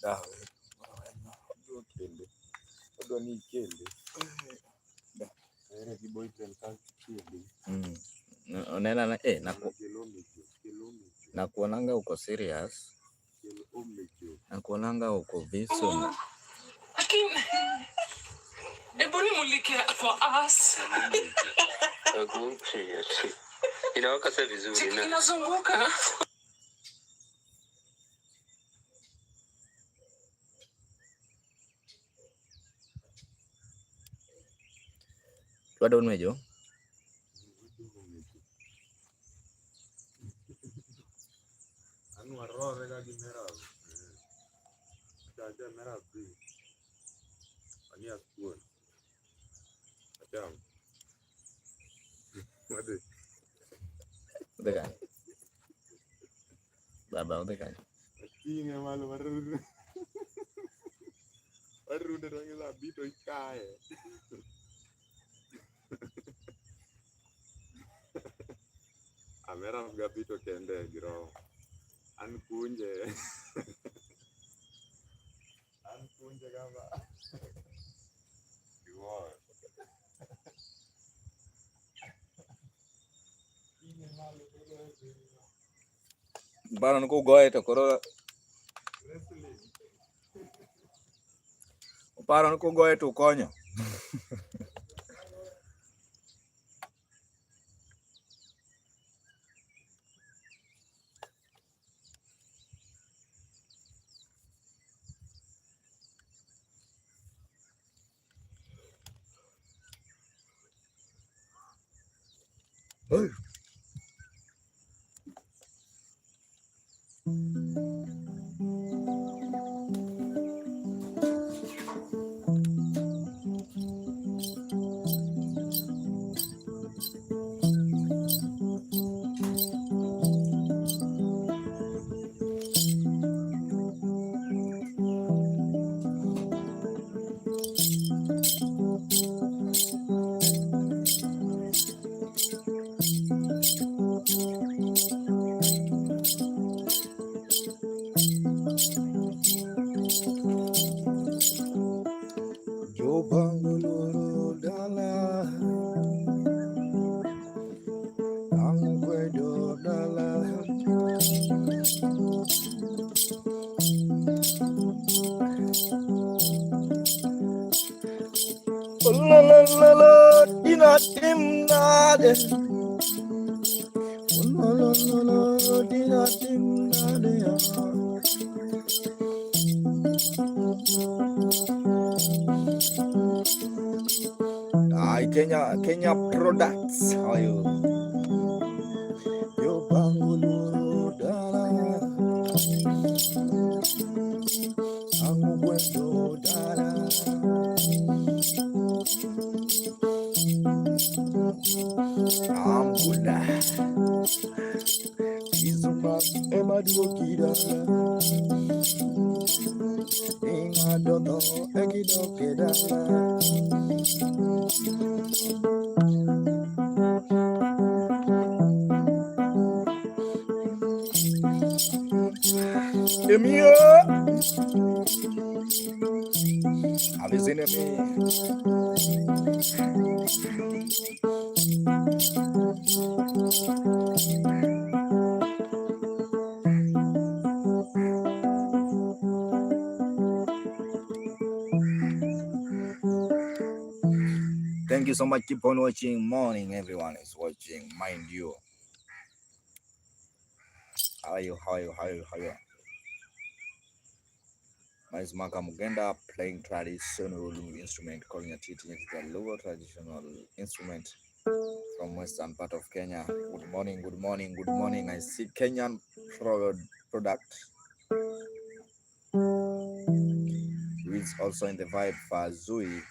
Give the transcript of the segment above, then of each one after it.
dawe odo kende odo ni kende ere gibo itel kan kende Onena na kuonanga uko serious, na kuonanga uko viso lakini eboni mulike for us inawaka sasa vizuri na inazunguka bado umejo anu arore ga gimera aja mera bi ani askuon ajam made dekan baba dekan kinga malu baru rangi la bito ikae amera gabito kende giro an kunje gamba iwo baron ko goye to koro paron ko goye to konyo Kenya products. How are you? Yo bangulu dala, Makamugenda dala, Ambula, Izuma emadukira, Inga dodo ekidokeda. Emio, have you seen me? Thank you so much. Keep on watching. Morning, everyone is watching. Mind you. How are you? My name is Makamugenda, playing traditional instrument called nyatiti. It's a local traditional instrument from western part of Kenya. Good morning. I see Kenyan product, who is also in the vibe for Zui.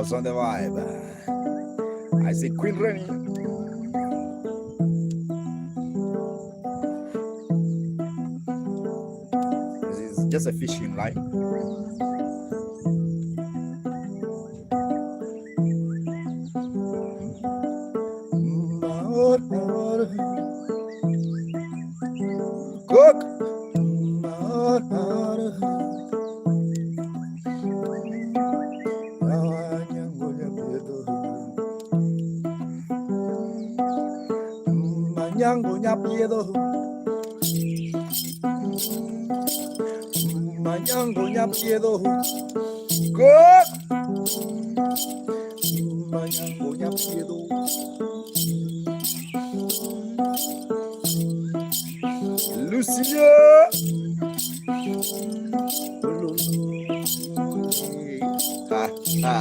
Just on the vibe. I see Queen Rennie. This is just a fishing line. Cook. Manyango nyapiedo, manyango nyapiedo, good. Manyango nyapiedo, Lucia, ha ha,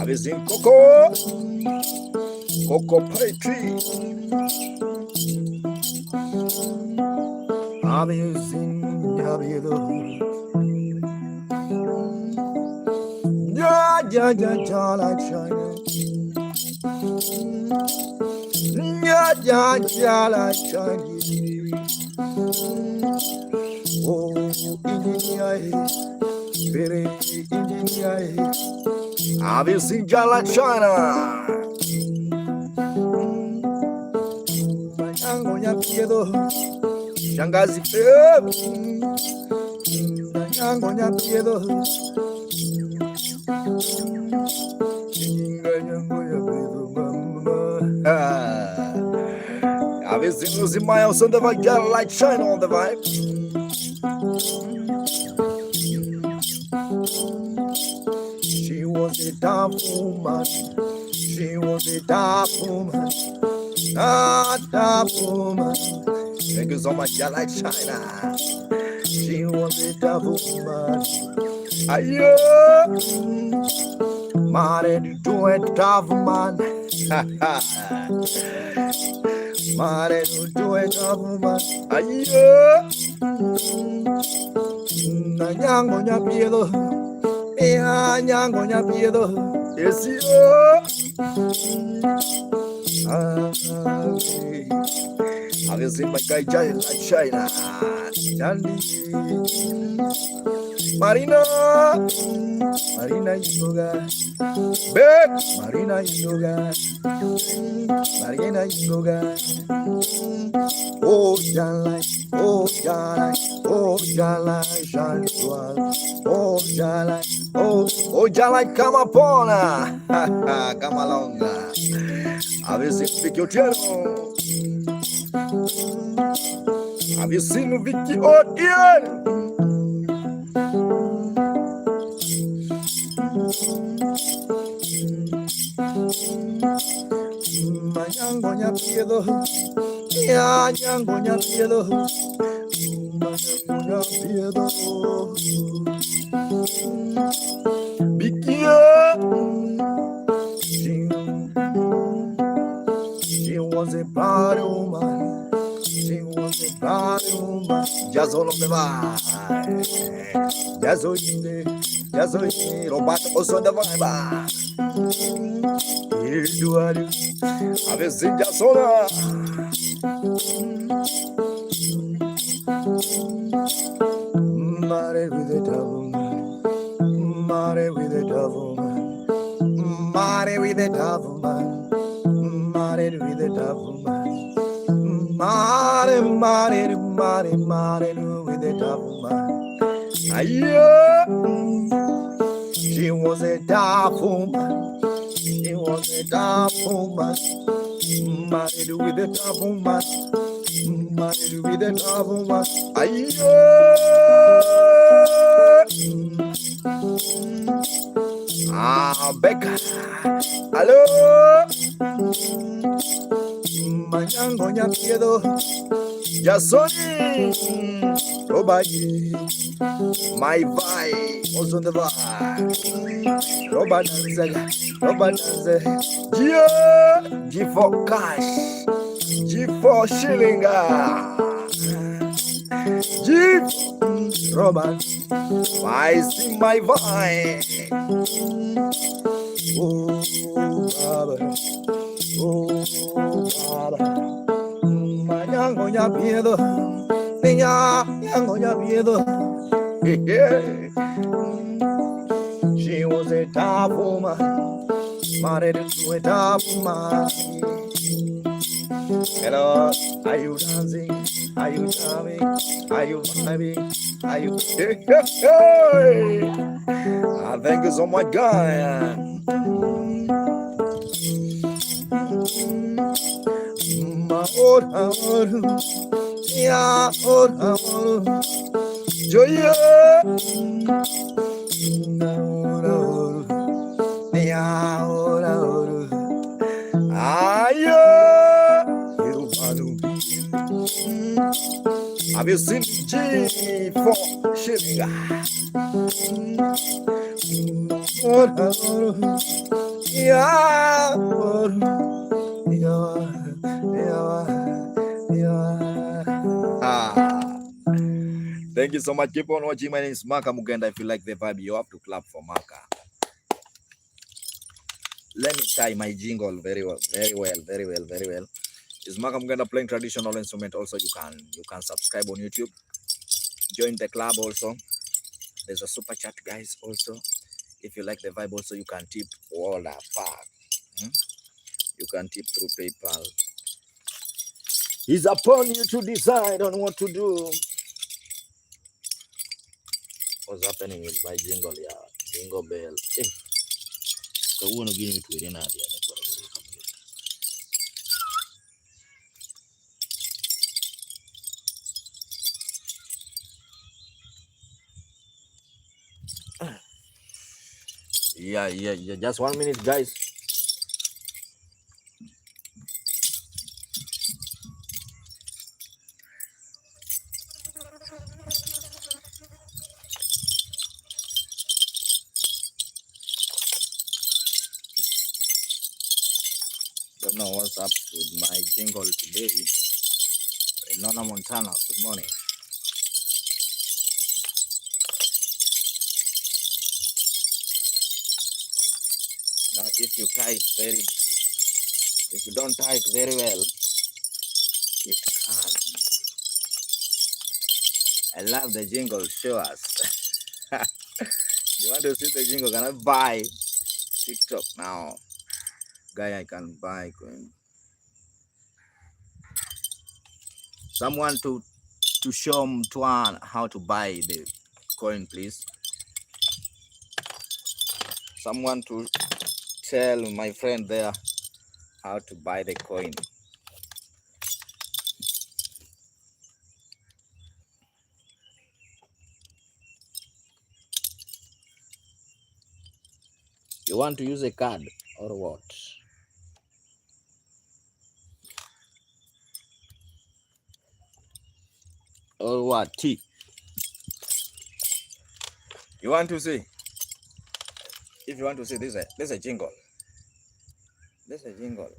Avisin Coco, Coco Poetry. Avisin Yabido. Ja, like China. Ja, like China. Oh, India, very India. Obviously, ja, like China. Mayango Yapiedo, Shangazi, Mayango Yapiedo. Obviously, losing my house on the vibe, got like China on the vibe. She was a tough woman. She was a tough woman. Ah, tough woman. Thank you so much, got like China. She was a tough woman. Ayo, married to a tough man. Married to a tough woman. Ayo, nyango nyapiedo, nyango nyapiedo. Yes, yo. I've seen my guy giant like China. Dandy. Marina yoga, babe. Marina yoga, Marina yoga. Oh, Jalai, oh, Jalai, oh, Jalai, Shantual. Oh, Jalai, oh, Jalai, come upon her. Come along. Have you seen Vicky Otieno? Have you seen Vicky Otieno? Mayango nyapiedo, nyango nyapiedo, mayango nyapiedo. Bikia, she was a bad woman. She was a bad woman. Just all of the vibe. Just Robert also the vibe. Here you are. I've seen just all. Married with a devil man. Married with a devil man. Married with a devil man. Married with a devil man. Married with a devil man. Ayo, she was a tough woman. She was a tough woman. Married with a tough woman. Married with a tough woman. Ayo. Becca. Hello. Mayango nyapiedo. Jasoni. Robaji. My vibe. Also the vibe. Robert Danze. G for cash. G for shilling. G. Robert. I see my vine. Oh, Baba. Oh, Baba. Mañango ya pierdo. Mañango ya pierdo. She was a top woman. Married to a top woman. Hello, are you dancing? Are you jamming? Are you vibing? Are you? Thank you so much, guys. Yeah, Joya. Have you seen G for shilling? Thank you so much. Keep on watching. My name is Makamugenda. If you like the vibe, you have to clap for Maka. Let me tie my jingle very well. Is Makamugenda playing traditional instrument? Also, you can subscribe on YouTube. Join the club also. There's a super chat, guys. Also, if you like the vibe, also you can tip all that part. You can tip through PayPal. It's upon you to decide on what to do. What's happening with my jingle? Yeah, jingle bell. Hey, so we want to give it to Nadia. Yeah. Just 1 minute, guys. Don't know what's up with my jingle today. Nona Montana, good morning. Now, if you don't type very well, it can't. I love the jingle. Show us. You want to see the jingle? Can I buy TikTok now? Guy, I can buy coin. Someone to show Tuan how to buy the coin, please. Someone to tell my friend there how to buy the coin. You want to use a card or what? Or what? T. You want to see? If you want to see, this is a jingle. This is a jingle.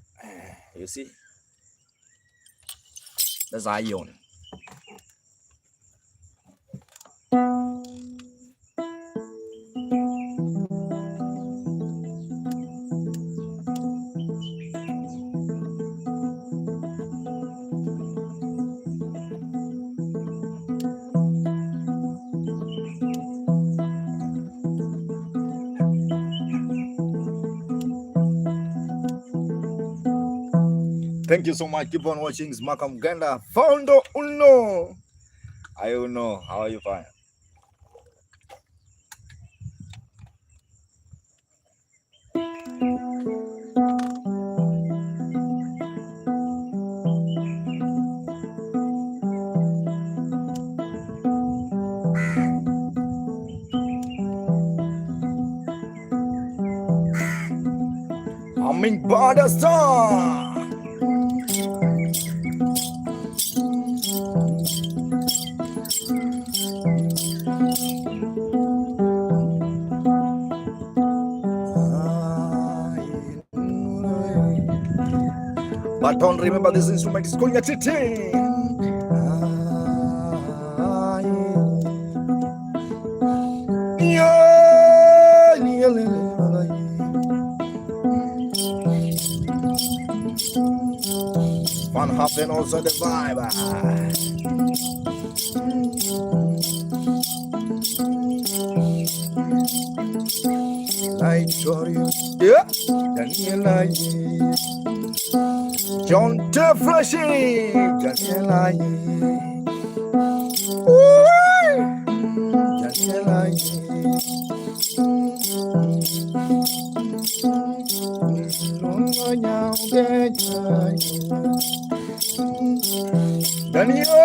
You see? That's Ion. Thank you so much. Keep on watching. It's Makamugenda. Founder Uno. I don't know. How are you fine? I'm in Badastan. But don't remember this instrument is called nyatiti. Hopping also the vibe. Like Torio, yeah, Daniela, John Tefreshi, Daniela, Daniela, Daniela,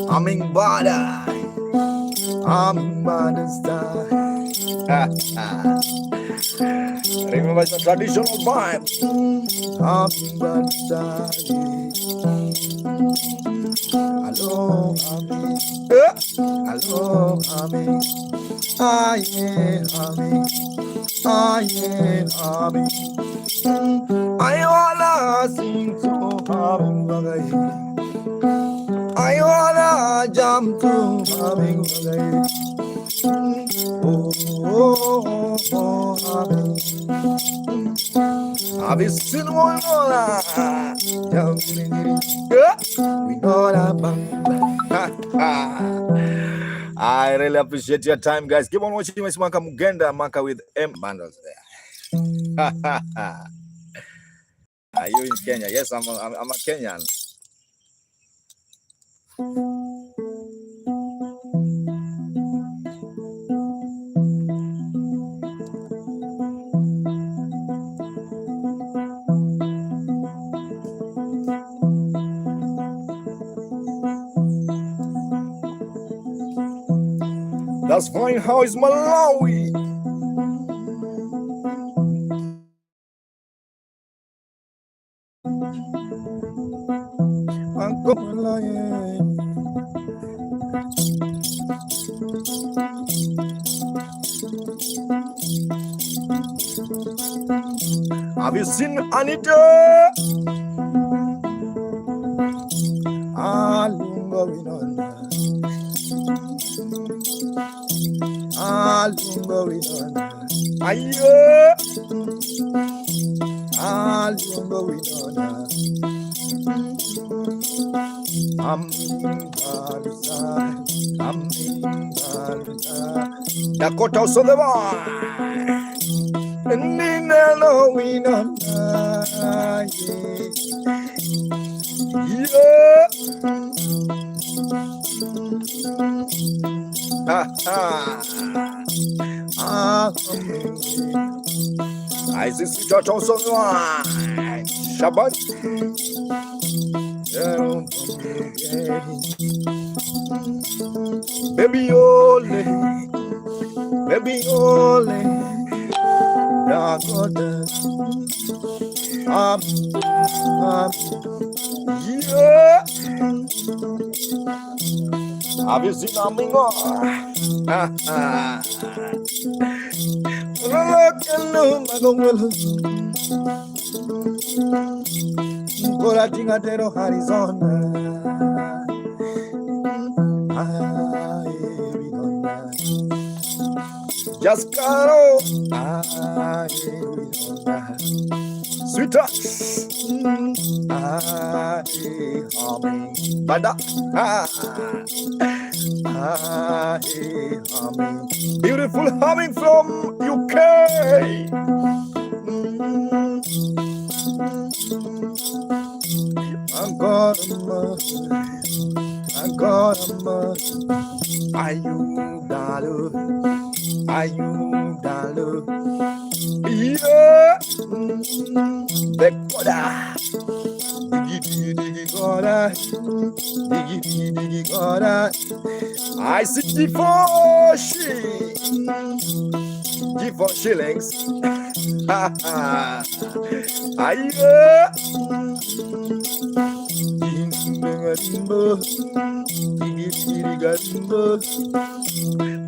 Humming bada, humming bada style. Remember the traditional vibe. Humming bada style. Hello, humming. Hello, humming. Aye, humming. Aye, humming. I wanna sing to humming bada. I wanna jump to humming bada. Have you seen one more? We know that. I really appreciate your time, guys. Keep on watching Miss Makamugenda, Maka with M bundles there. Are you in Kenya? Yes, I'm a Kenyan. That's fine. How is Malawi? Have you seen Anita? Dakota also the I see Sweetheart also the Shabbat. Baby ole, baby ole, Dakota. Yeah. Have you seen Amingo? Coratingatero Arizona. Just caro. Sweetheart. Humming. Bada. Humming. Beautiful humming from UK. I got a must. I got a must. Are you dollar? Are you dollar? Yeah. Bekoda. Diggy diggy goda. Diggy diggy goda. I see G4 shillings.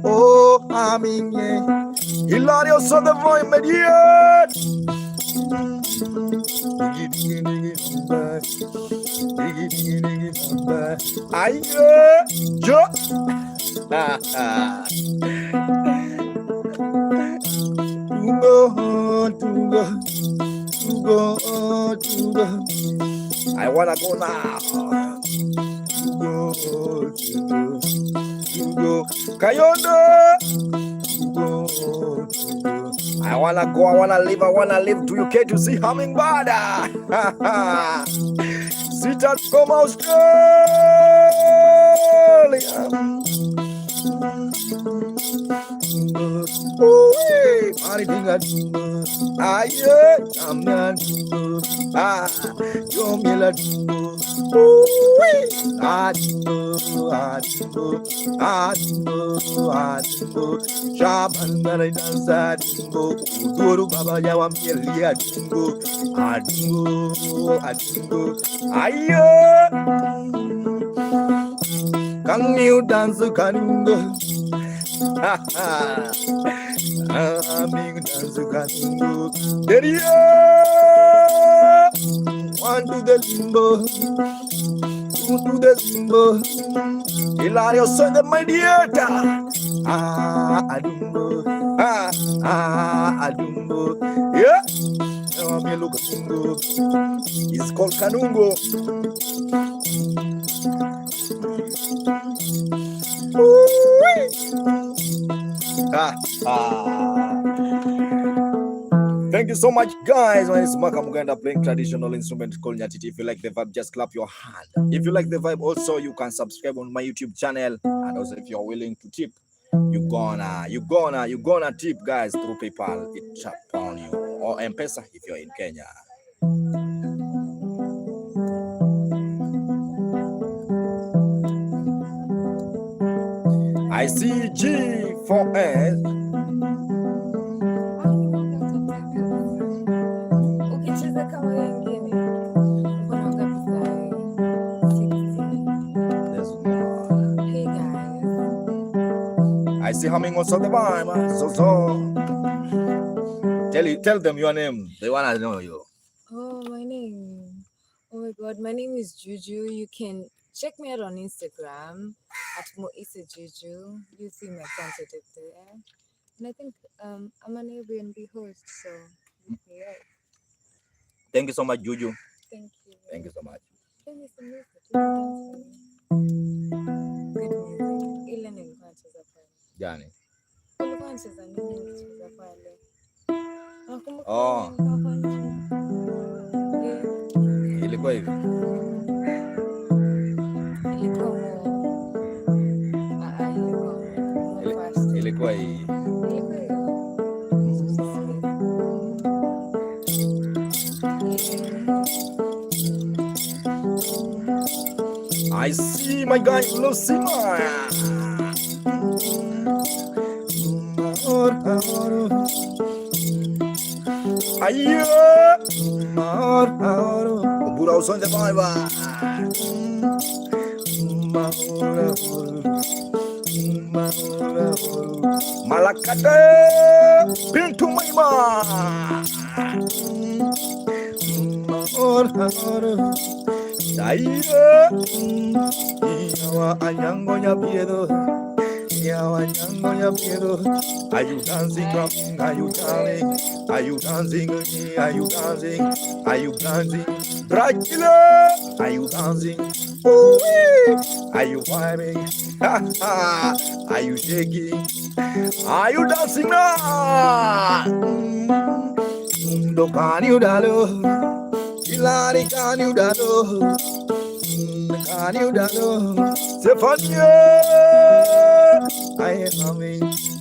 Oh, I'm in here. Hilario son the voice immediate. I wanna go now. Kayondo. I wanna go, I wanna live. Do you care to see hummingbird? Sit at from Australia. Can you dance, Kanungo? There you one to the limbo, two to the limbo. Hilario son the mediator. Adumbo. Adumbo. Yeah. Look at Kanungo. It's called Kanungo. Thank you so much, guys. My name is Makamugenda, playing traditional instrument called nyatiti. If you like the vibe, just clap your hand. If you like the vibe, also you can subscribe on my YouTube channel. And also, if you're willing to tip, you gonna tip, guys, through PayPal. It chap on you, or M-Pesa if you're in Kenya. I see G for S. I see humming also the vibe. Tell them your name. They wanna know you. Oh, my name. Oh my God, my name is Juju. You can check me out on Instagram at Moisa Juju. You see my content up there. And I think I'm an Airbnb host, so yeah. Thank you so much, Juju. Thank you. Thank you so much. Play me some music. Good music. Ile nilikuwa nacheza pale. Gani? Ulikuwa nacheza nini ukicheza pale? Nakumbuka Oh. Ilikuwa hivi. Ilikuwa hii. I see my guy Lucima. Ayo, Bura usonde baiba. Malakate pintu maima. Ayo, yawa anyango nyapiedo. Are you dancing? Are you dancing? Are you dancing? Are you dancing? Are you dancing? Dracula, are you dancing? Oh, are you vibing? Are you shaking? Are you dancing now? Can you dalo? Hilary, can you dalo? Can you dalo? Stephanie,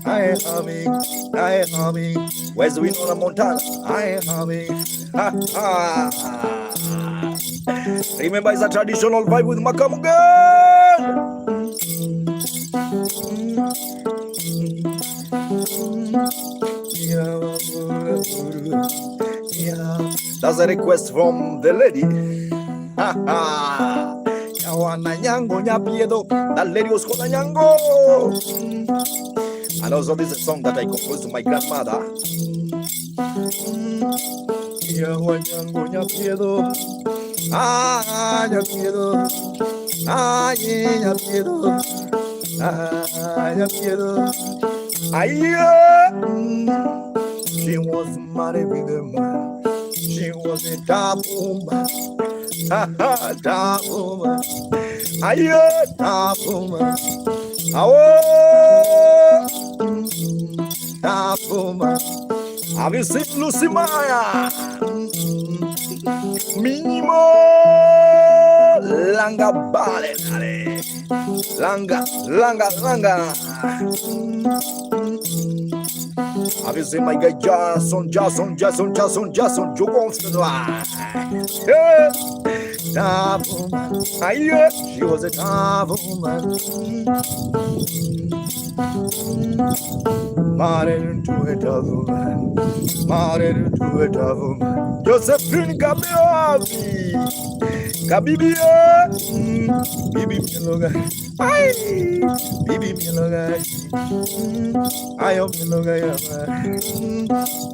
I am humming. Where's the wind on the Montana? I am humming. Remember, it's a traditional vibe with Makamugenda. That's a request from the lady. That lady was called Nyango. And also this is a song that I composed to my grandmother. She was married with a man. She was a tough woman. Tough woman. Aye, tough woman. Tough woman. Have you seen Lucy Maya? Minimo langa bale. Langa. Have you seen my guy Jason? You won't tough woman. Aye, she was a tough woman. Married to a tough woman. Josephine Kabibi, Bibi Miloga. Ay, Bibi Miloga. I am Miloga.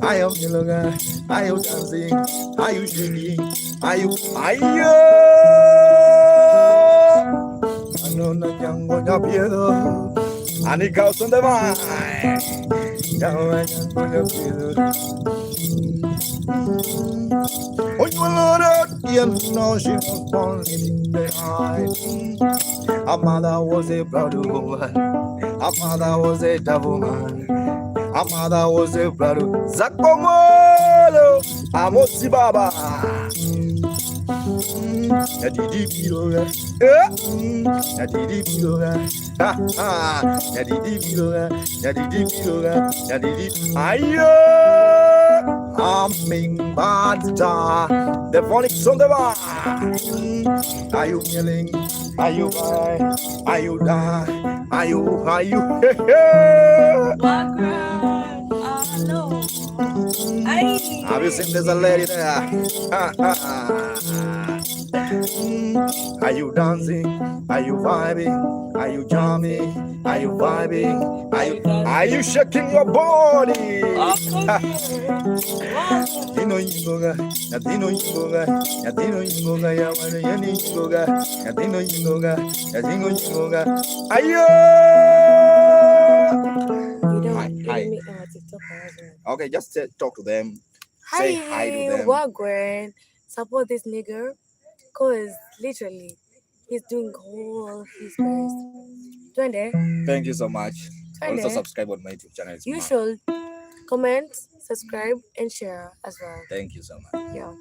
I am dancing. Are you shaking? Are you? No, yango ya pierdo. Anika son de vai. Yango ya pierdo. Oh, you know she was born in the night. Her mother was a proud woman. Her father was a tough woman. Her mother was a proud Zakomolo. Amosi Baba. Nyatiti biloga. Nyatiti biloga. Nyatiti biloga. Ayo. Humming bata, the phonics on the bar. Are you yelling? Are you high? Are you die? Are you? No. Have you seen there's a lady there? Are you dancing? Are you vibing? Are you jamming? Are you vibing? Are you shaking your body? Dino Yingoga, Yadino Yingoga, Yawana Yani Yingoga, Yadino Yingoga, Ayo! Hi. Okay, just talk to them. Hi, say hi to them. Wagwan. Support this nigger, cause literally he's doing all his best. Thank you so much. Also subscribe on my YouTube channel. You should comment, subscribe, and share as well. Thank you so much. Yeah.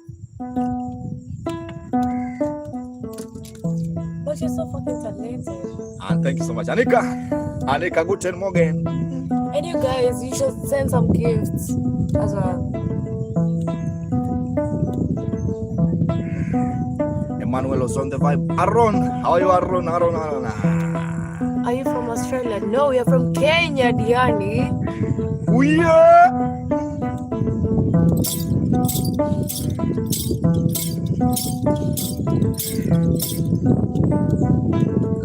But you're so fucking talented. And thank you so much, Anika, guten Morgen. And you guys, you should send some gifts as well. Emmanuel was on the vibe. Aaron, how are you, Aaron? Are you from Australia? No, we are from Kenya, Diani. We are.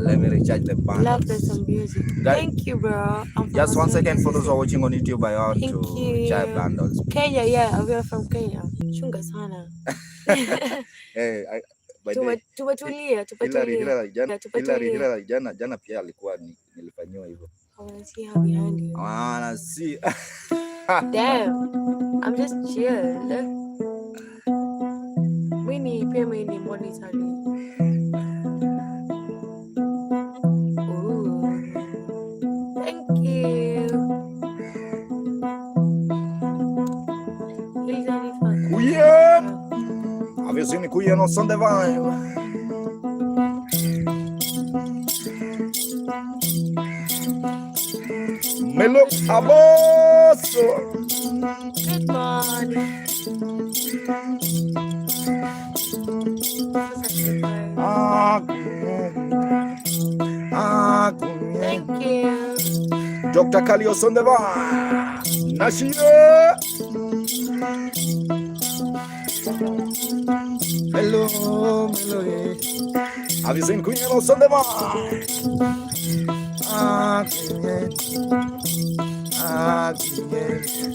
Let me recharge the band. Love there's some music. Thank you, bro. Just 1 second for those who are watching on YouTube. I want Thank to you. recharge bundles. Kenya, yeah, we are from Kenya. Chunga sana. Hey, Tumetulia. Jana pia alikuwa nilifanyiwa hivyo. I want to see how behind you. I wanna see. Damn, I'm just chilled. Mini monetary. Ooh, thank you. Kuyen! Have you seen Kuyen on Sunday Vibe? Melo Aboso. Good morning. Thank you. Dr. Kalios on the bar. Nashie. Hello. Have you seen Queen on the bar?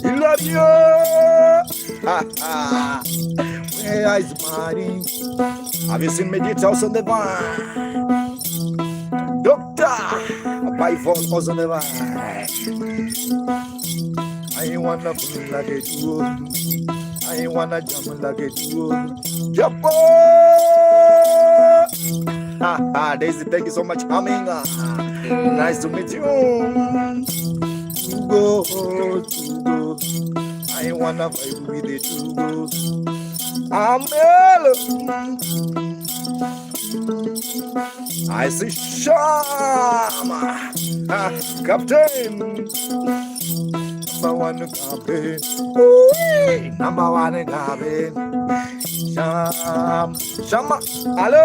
You love you. Where is Martin? Have you seen Medita on the bar? Doctor, by phone was on the bar. I wonderful like it. I I wanna jump like a duo. Jump! Daisy, thank you so much, coming. Nice to meet you. To go. I wanna vibe with it to go. I see Shama, Captain. Number one captain. Number one captain. Shama, hello.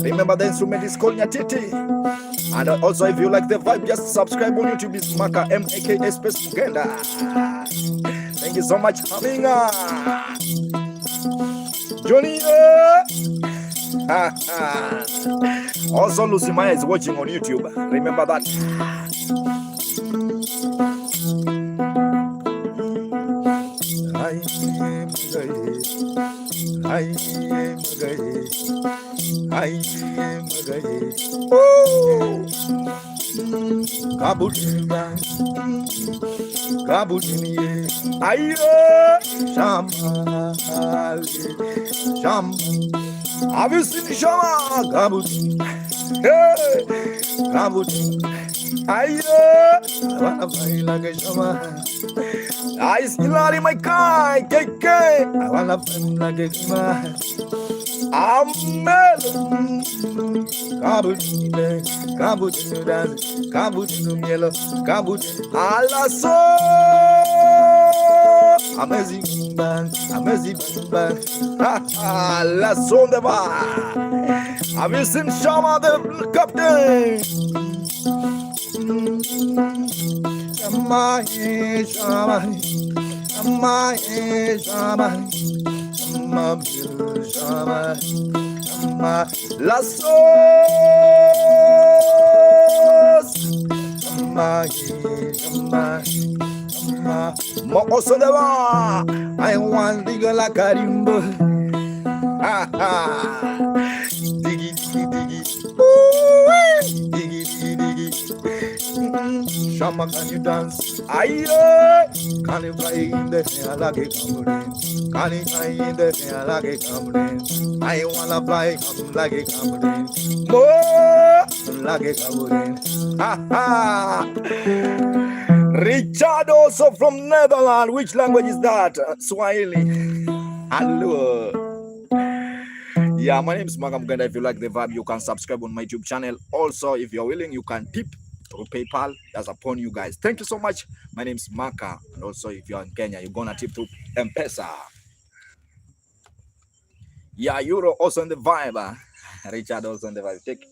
Remember the instrument is called nyatiti. And also, if you like the vibe, just subscribe on YouTube. It's Maka MAKA space Mugenda. Thank you so much, Haminga. Johnny. Also, Lucy Maya is watching on YouTube. Remember that. Have you seen Shama? I wanna fly like a Shama. I still are in my car, KK. I wanna fly like a Shama. I'm mellow. Kabutino dance, kabutino mielo, kabutino alaso. Amazing band. La sondeba. Have you seen Shama the captain? Shama, la sauce. Mo osondeba. I want digga la karimbo. Diggy. Diggy. Shama, can you dance? Aye. Can you fly in the air like a cameraman? Can you fly in the air like a cameraman? I wanna fly like a cameraman. More like a cameraman. Richard also from Netherlands. Which language is that? Swahili. Hello. Yeah, my name is Makamugenda. If you like the vibe, you can subscribe on my YouTube channel. Also, if you're willing, you can tip through PayPal. That's upon you guys. Thank you so much. My name is Maka. And also, if you're in Kenya, you're gonna tip through M-Pesa. Yeah, Euro also on the vibe. Richard also on the vibe. Take.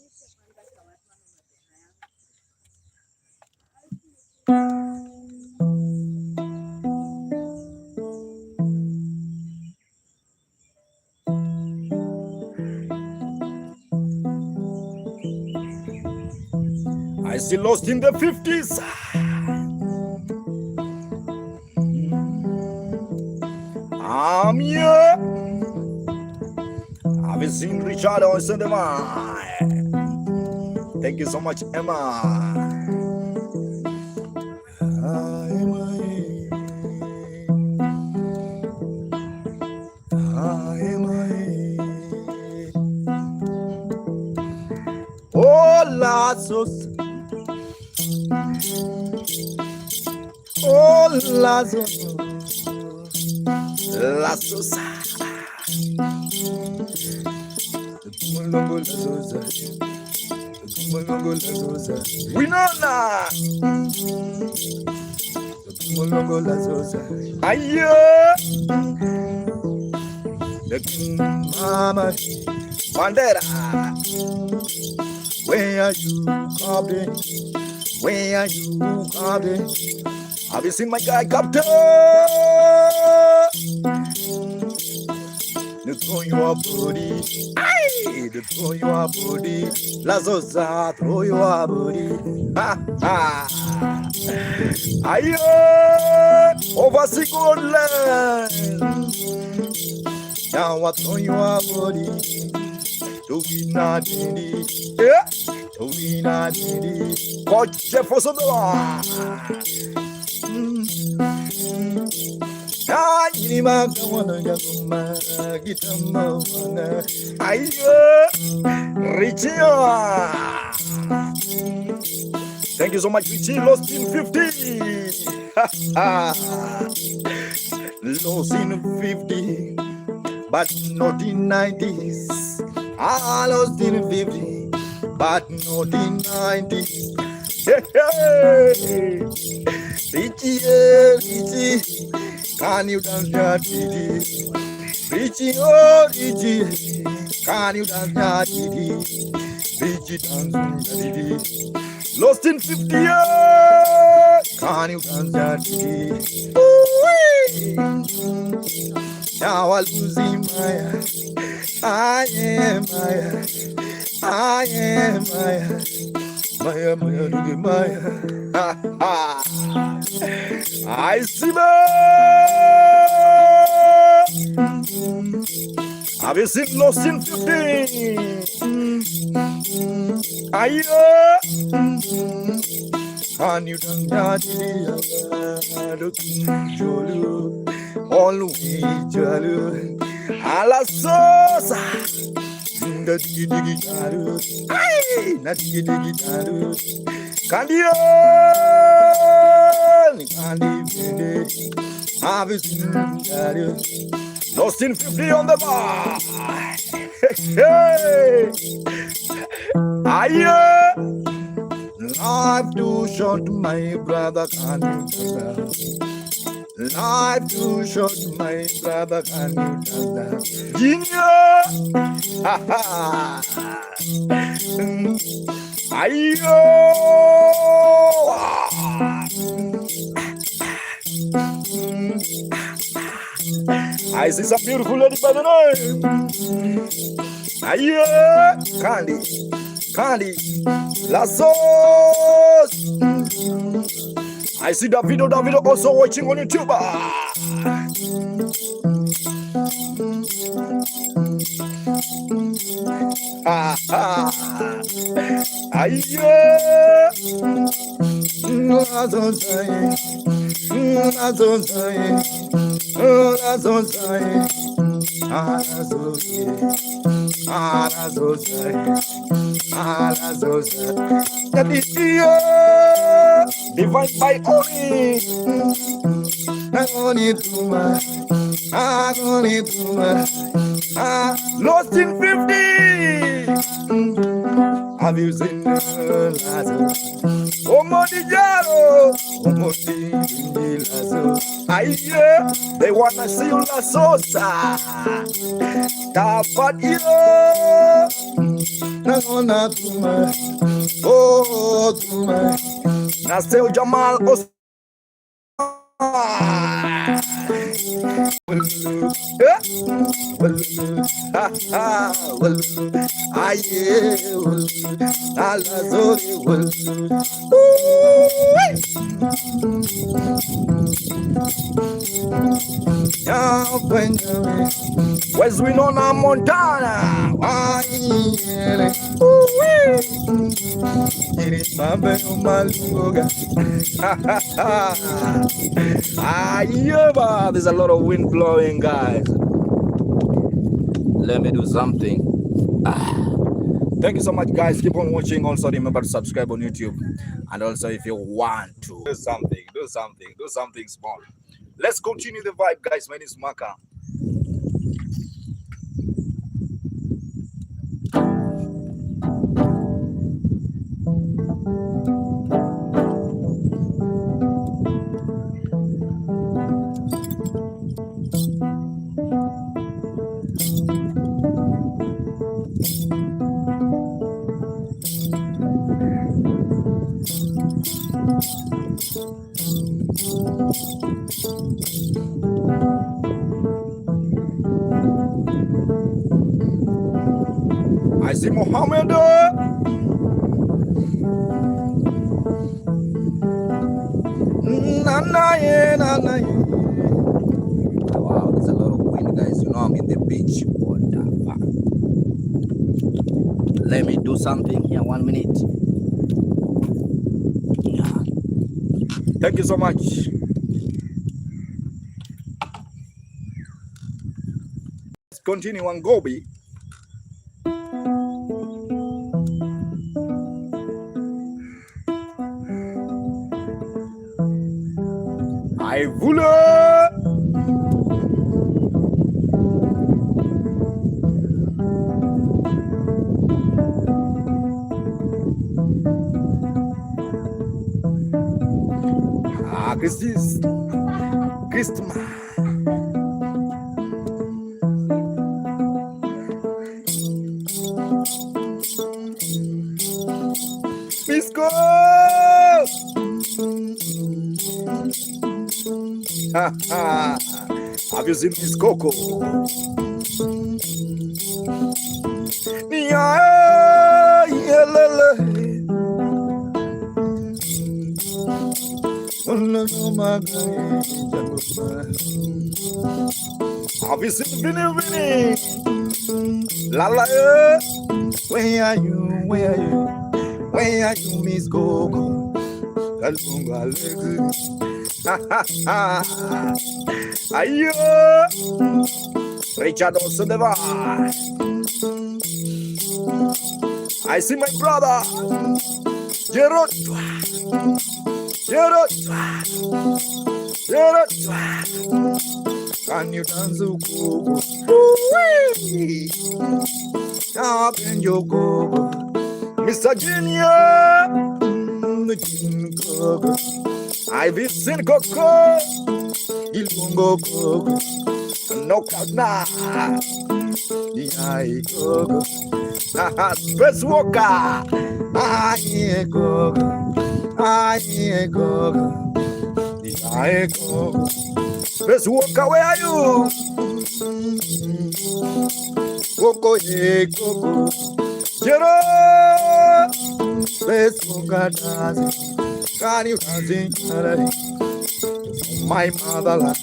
I still lost in the 50s. I'm here. Have you seen Richard also in the mind? Thank you so much, Emma. Oh, Lazos. Oh, Lazos. Winona. Aye. The mama Bandera. Where are you coming? Where are you coming? Have you seen my guy, Captain? They throw your body. Aye, they throw your body. Lazosa, throw your body. Ha ha. Aye, over Scotland. Now I throw your body. To be not in it. Yeah. Coach Jefferson. Thank you so much, Richie. Lost in 50. Lost in 50, but not in 90s. I lost in 50, but not in 90s. Hey, hey. Richie, Richie, can you dance nyatiti? Richie, oh Richie, can you dance nyatiti? Richie dance nyatiti. Lost in 50 years, can you dance nyatiti? Now I'm losing my I am I am Maya, look at Maya. I see have you seen Lost in 15? Can you dance jolu always jolu ala sosa nga digi digi jaru ai na digi digi jaru kandio ni kandi vende have you seen jaru Lost in 50 on the bar. Hey, life too short, my brother, can you tell? Life too short, my brother, can you tell? Genius! I see some beautiful lady by the name. Candy, Candy, Lassos. I see Davido also watching on YouTube. Divine by only. Lost in 50. Have you seen Lazo? Omodijaro, Omodilazo. They wanna see you La Sosa. Tapadio. Nagona tuma. Oh, tuma. Naseo Jamal Os. Where's Winona Montana? There's a lot of wind blowing, guys. Let me do something. Thank you so much, guys. Keep on watching. Also, remember to subscribe on YouTube. And also, if you want to do something small. Let's continue the vibe, guys. My name is Maka. I see Mohammed. Wow, there's a lot of wind, guys. You know I'm in the beach. Let me do something here. 1 minute. Yeah. Thank you so much. Let's continue on Gobi. I vula. Christmas. Bisco! Have you seen Miss Coco? Have you seen Vinny? Lala, where are you? Where are you? Where are you, Miss Coco? Ayo, Richard Osodeva. I see my brother, Gerard. Can you dance so cool? Up in your go, Mr. Junior. I've seen Coco, Ilungo Coco, no Kana, the Coco, Space Walker, I hear Coco, I hear Coco, the Coco, Space Walker, where are you? Coco, yeah, Coco, Jero, Space Walker, can you dance? My motherland.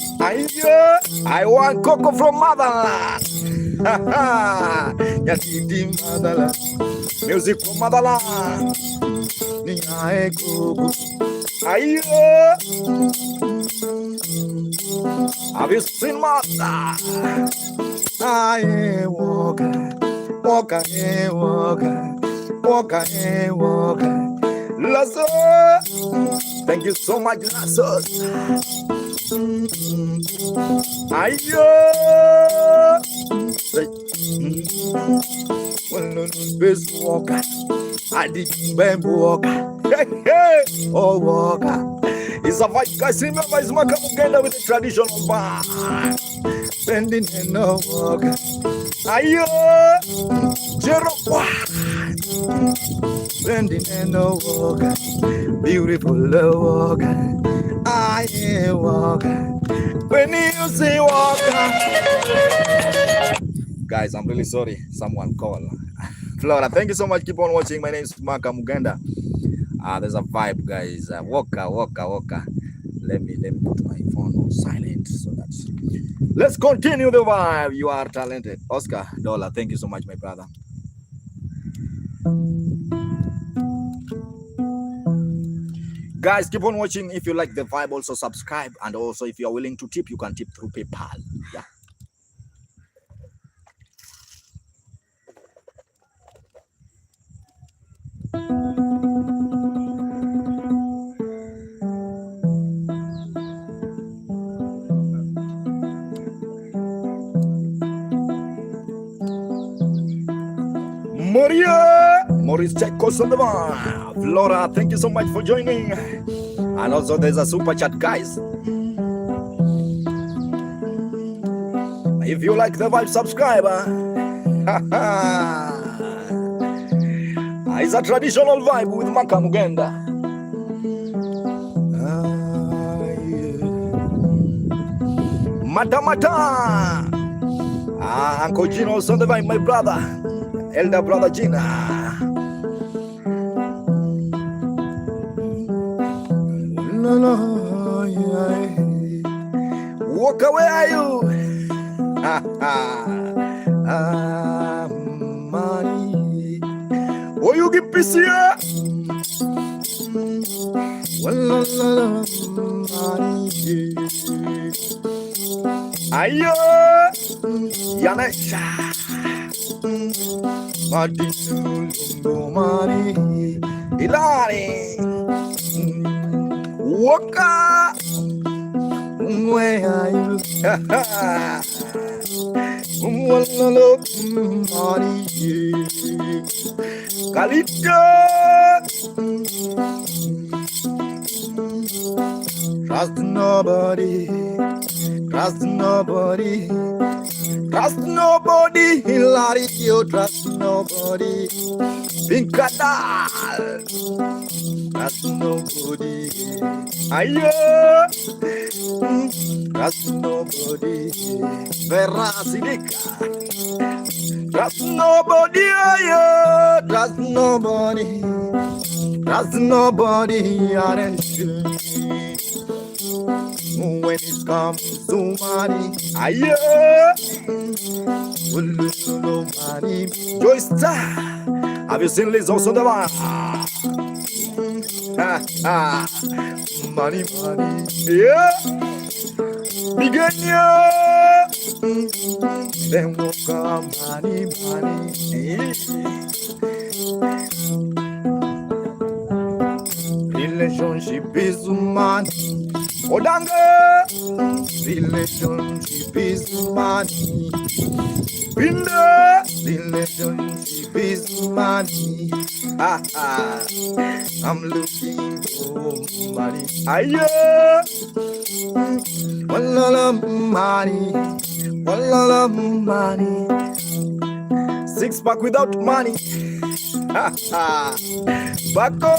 I want Coco from motherland. Nyatiti motherland. Music from motherland. Niae Coco. Have you seen Mother? I walk, walk. Lasso. Thank you so much, Lasso. Ayo, Space Walker, I didn't walker. Hey, oh walker. It's a fight, guys. Remember, it's Makamugenda with the traditional bar. Bending and no walker. Ayo, Jero. Bending and no walker. Beautiful walker. I am walker. When you say walker. Guys, I'm really sorry. Someone called. Flora, thank you so much. Keep on watching. My name is Makamugenda. There's a vibe, guys. Walker. Let me put my phone on silent so that. Let's continue the vibe. You are talented. Oscar Dollar, thank you so much, my brother. Guys, keep on watching. If you like the vibe, also subscribe. And also, if you are willing to tip, you can tip through PayPal. Yeah. Maurice Chekos on the bar. Flora, thank you so much for joining. And also there's a super chat, guys. If you like the vibe, subscribe. It's a traditional vibe with Makamugenda. Mata. Uncle Gino's on the vibe, my brother. Elder brother Gina. No, yeah. Walk away, are you? Money. Bisia. Ayo, Yanesha. Mari, Ilari, Waka. Where are you? Kalita. Trust nobody. Trust nobody. Trust nobody. Hilary, you trust nobody. Pinkadal. Trust nobody. Ayo. Trust nobody. Verasidika. Trust nobody. Ayo. Trust nobody. Trust nobody. When it comes to money, ayo. Money. Joy Star. Have you seen Liz also the one? Money, money, yeah. Begin ya. Then walk on money, money. Relationship is money. Odanga. Relationship is money. Winner. Relationship is money. I'm looking for money. Ayo. Walala money. Walala money. Six pack without money. Bako.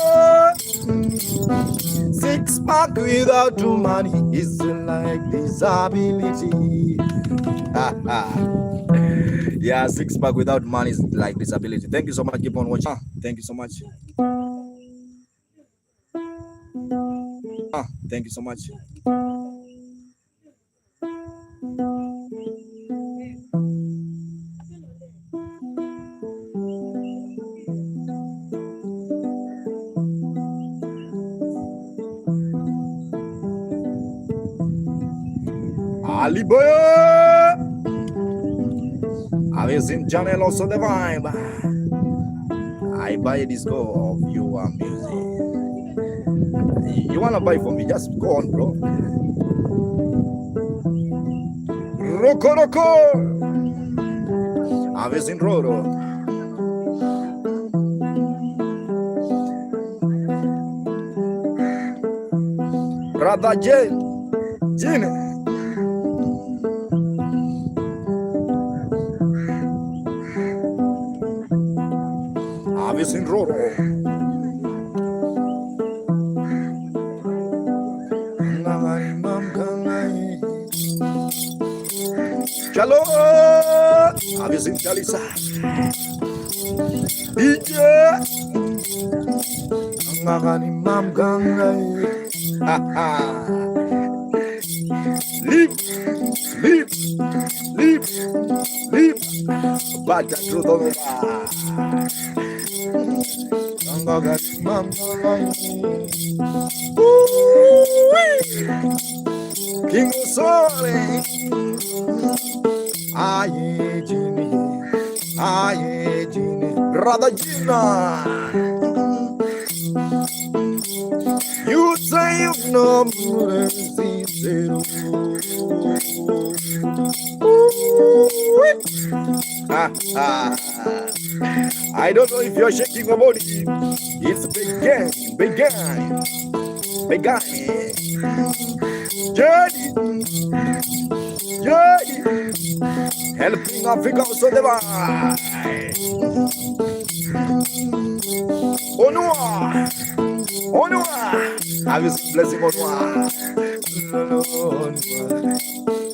Six pack without money is like disability. Yeah, six pack without money is like disability. Thank you so much. Keep on watching. Thank you so much. Thank you so much. Ali boy, have you seen Channel also the vibe? I buy a disco of your music. You wanna buy for me? Just go on, bro. Roko Roko. Have you seen Roro? Brother Jin. Have you seen Roro? Chalo, have you seen Chalisa? DJ, Angagani Mam Gangai. Leave. But the truth of it. Angagani Mam Gangai. King Sole. Aye, Jimmy, brother Gina. You say you know more sincero. I don't know if you're shaking your body. It's big gang. Journey. Helping Africa so divine. Onua. Have you seen blessing Onua?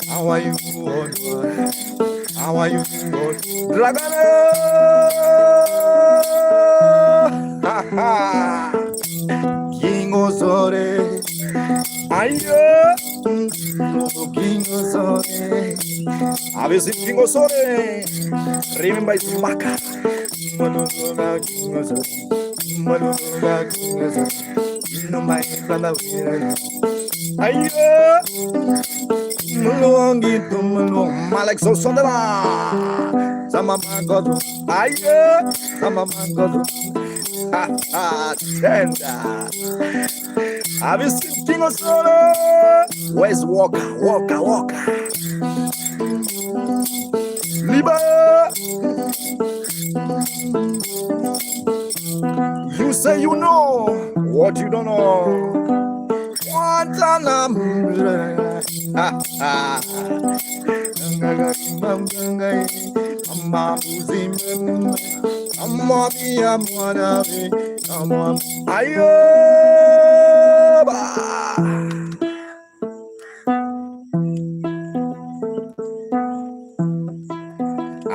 How are you, Onua? How are you, Dragana? King Osore. Ayo. King Osore. Have you seen King Osore? Remember it's Maka. No my brother, ayo, mulungi tu mulung malek sosodela, sama mangkotu, ayo, sama mangkotu, tenda. Have you seen King of Solo? Where's Walker? Liba, you say you know what you don't know.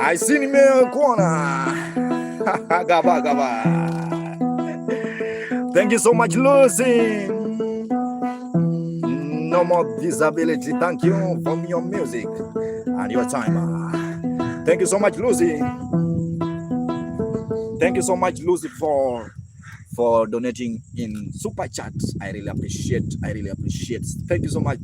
I seen him in a corner. Gaba. Thank you so much, Lucy. No more disability. Thank you for your music and your time. Thank you so much, Lucy. Thank you so much, Lucy, for donating in super chat. I really appreciate. Thank you so much.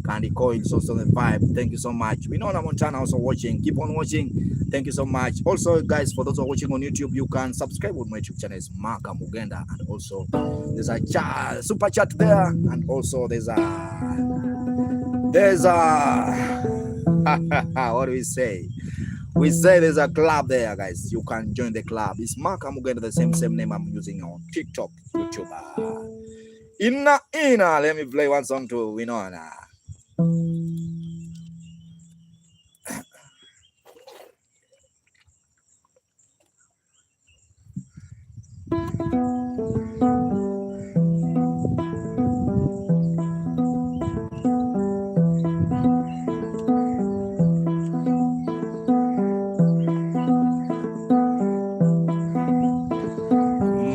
Candy Coils also the vibe. Thank you so much. We know Montana also watching. Keep on watching. Thank you so much. Also, guys, for those who are watching on YouTube, you can subscribe with my YouTube channel. It's Makamugenda, and also there's a super chat there, and also there's a what do we say? We say there's a club there, guys. You can join the club. It's Makamugenda, the same name I'm using on TikTok, YouTube. Inna. Let me play one song to Winona.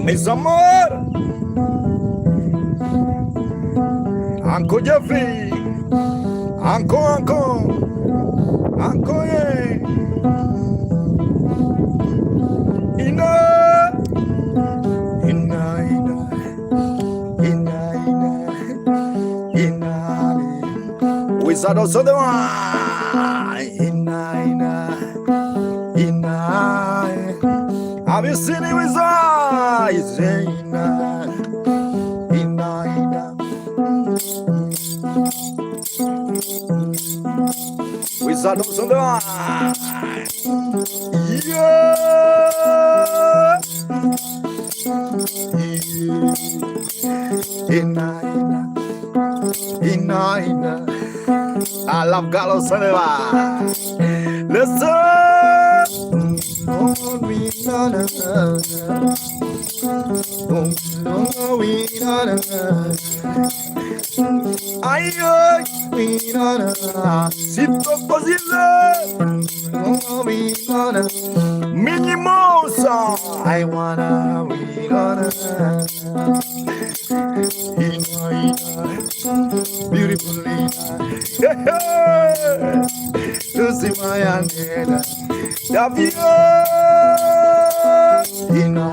Mis amor, Uncle Jeffrey, Uncle, yeah. Ina. Wizard also the one. Ina. Have you seen it, Wizard? It's Ina. Wizard also the one. Yeah. Ina. I love Carlos Soneva. Listen. Minimosa, I wanna beautifully. To see my angela, Ina,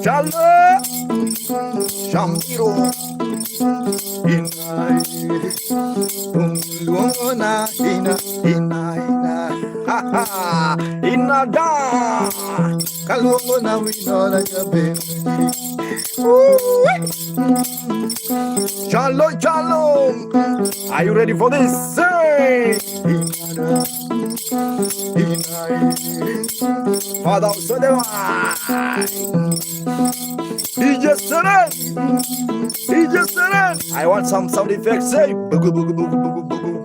Charlie, Shamiro, Inada, Kalwona, we know that you're baby. Shalom. Are you ready for this? Say, Father, so the he just said it. I want some sound effects. Say, boogie, boogie, boogie, boogie, boogie.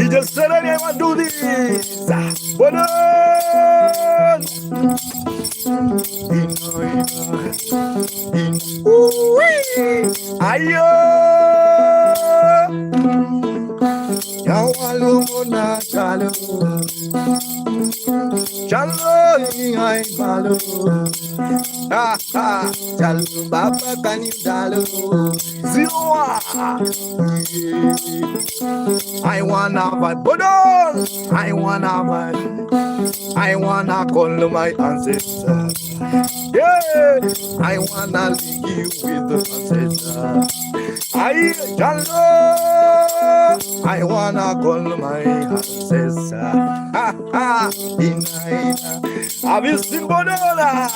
He just said it. I want to do this. What Chawalumuna chalo, chalo ingai malo. Ha ha, chalo baba kani chalo. Ziwa, I wanna buy bodon, I wanna call my ancestors. Yeah, I wanna live with the ancestors. I wanna call my ancestors. Ha ha, ina. Have you seen Bonora?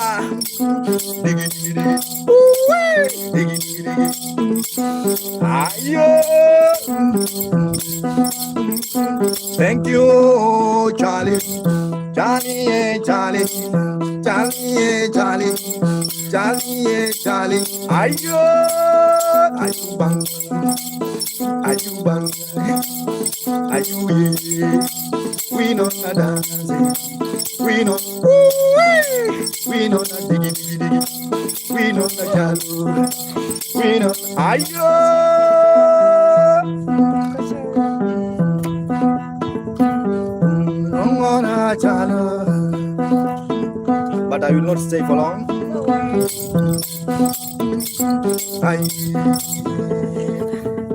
Diggy diggy diggy. Ooh-wee. Diggy diggy diggy. Ayo. Thank you, Charlie. Charlie, yeah, Charlie. Charlie, yeah, Charlie. Charlie, yeah, Charlie. Ayo. Ayo bang. Ayo bang. Ayo yeah. We know the dancing. We know. Ooh-wee. We know the diggy diggy diggy. We know the jalo. We know. Ayo. But I will not stay for long.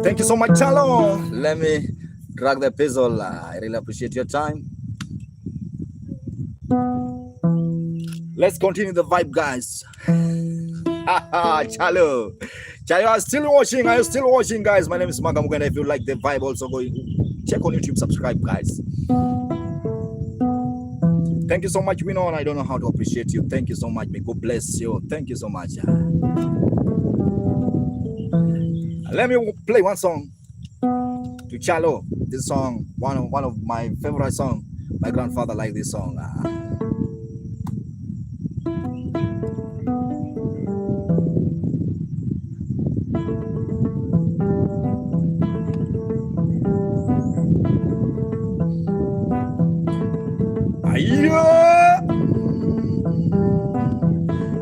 Thank you so much, Chalo. Let me drag the puzzle. I really appreciate your time. Let's continue the vibe, guys. Chalo. Chalo, are still watching, guys. My name is Makamugenda. If you like the vibe, also go check on YouTube, subscribe, guys. Thank you so much, Winon. I don't know how to appreciate you. Thank you so much. May God bless you. Thank you so much. Let me play one song to Chalo. This song, one of my favorite songs. My grandfather liked this song.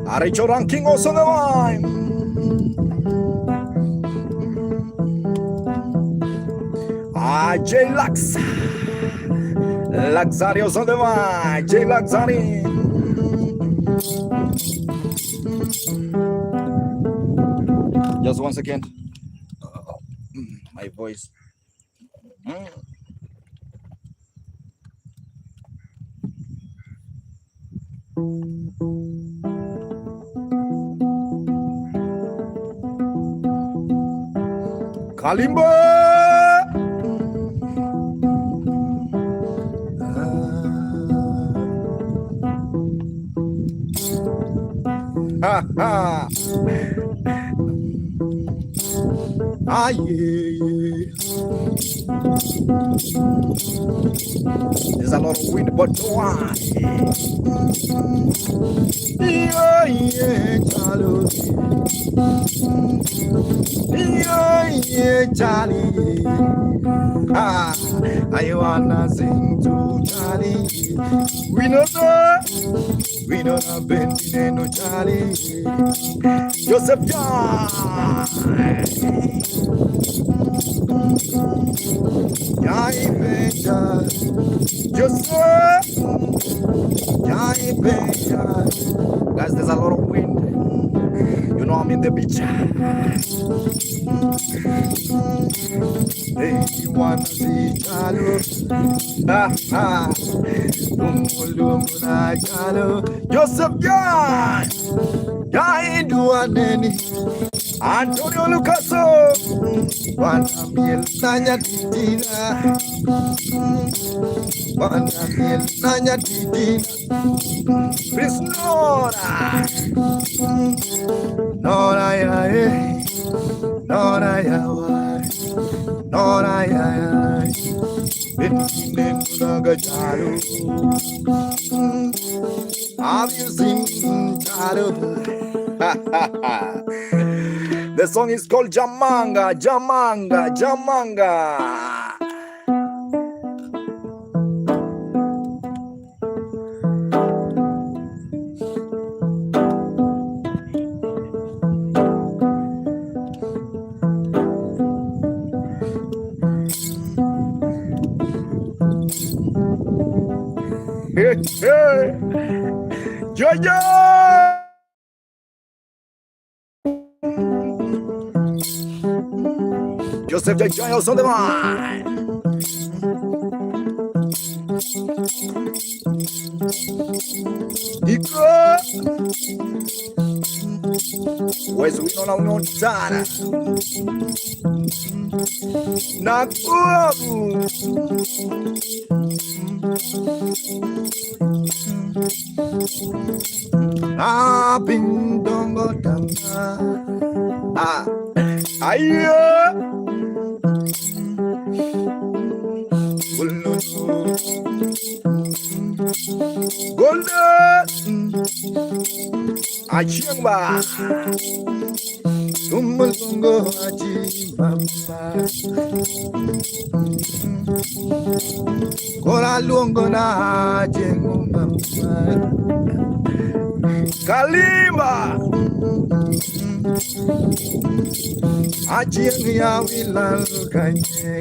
Aricho ranking also the wine. J Lux. Luxarious on the wine. J Luxari. Just 1 second. My voice. Kalimba. Ha ha. Ah yeah. There's a lot of wind, but why? Yeah, yeah, Charlie. Yeah, Charlie. Ah, I wanna sing to Charlie. We know bending no Charlie. Joseph John. Yai Benja. Joseph. Yai Benja. Guys, there's a lot of wind. You know I'm in the beach. Hey, you wanna see Chalo? Ha ha. Lumulumuna Chalo. Joseph John. Yai Duaneni. Antonio Lucaso. Wanamiel Nanya Titina. Wanamiel Nanya Titina. Chris Nora. Nora ya Nora ya Nora ya Bendine Munaga Chalo. Have you seen Chalo? The song is called Jamanga, Jamanga, Jamanga. Jojo! Joseph J. Giles on the line. Iko Where's we on our time? Nakuabu Abindongo Dama Ayo Golden Achimba Tumulungo Achimba Kola Lungo na Achimba Kalimba Achimba Wilal Kanye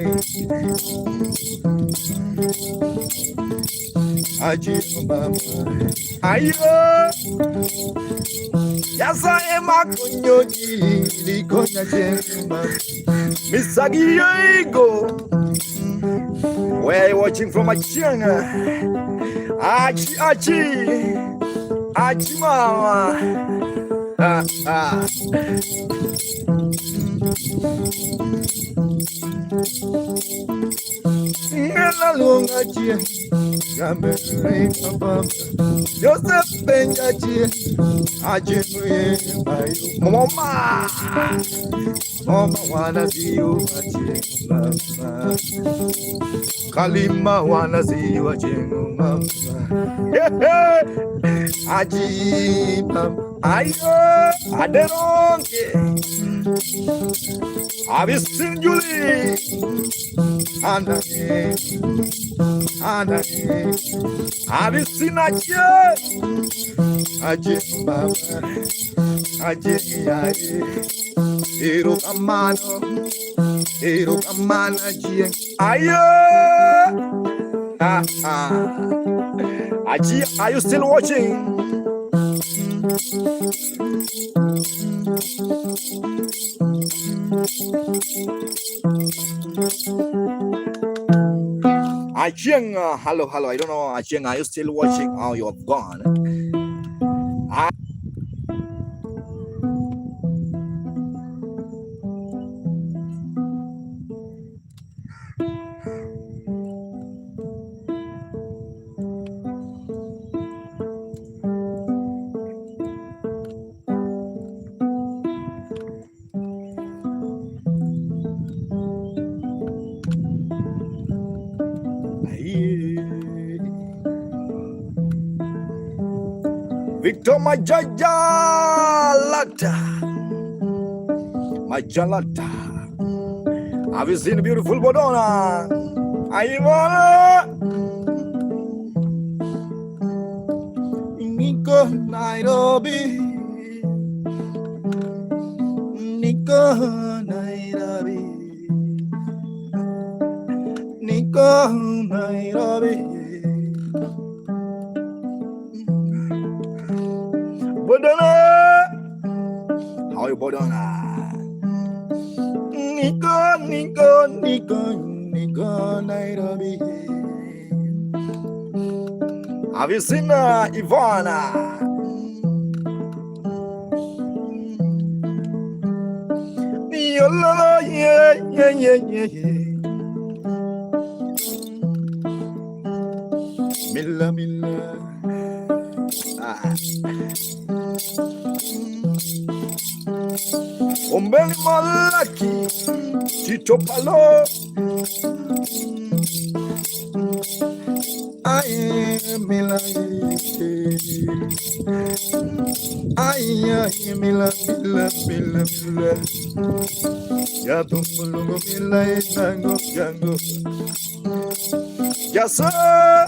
Achimba Ayo Yasa ema kunyoji likonya jemba Misagi yoigo Where are you watching from Achanga? Achi mama Nela lunga jia Yamere papa Joseph Benja jia Ajimuye bayu Mama wanna see you Achimba Kalima wanna see you Achimba Achimba Ayo Aderonke Avisin Julie Anane Avisin Ache Achimba Achiyaye Ero kamana jie Ayo Aji, are you still watching? Ajeng, hello, I don't know, Ajeng, are you still watching? Oh, you have gone. Victor Majalata. Have you seen the beautiful Bodona? Ayivana Nico Nairobi Bodona. How are you, Bodona? Nico, Nairobi. Have you seen Ivana? Yeah. Milla. Ombeli malaki Tito Palo Aye Mila Ya tumbulungu Mila Tango Yes sir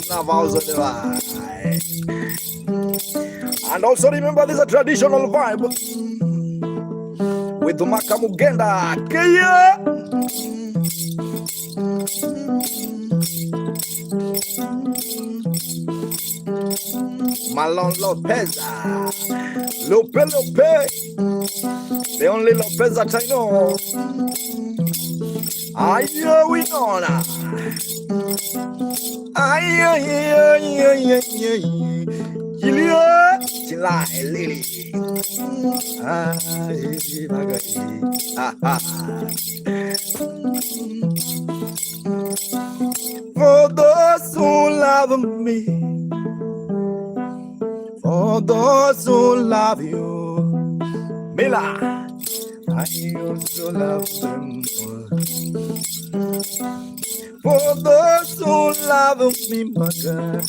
Navals on the line. And also remember, this is a traditional vibe with the Makamugenda. Malon Lopez. Lope. The only Lopez that I know. Ayo Winona. Ayo. Chilai Lily. For those who love me, for those who love you, Mila, I also love them. For those who love me, my God,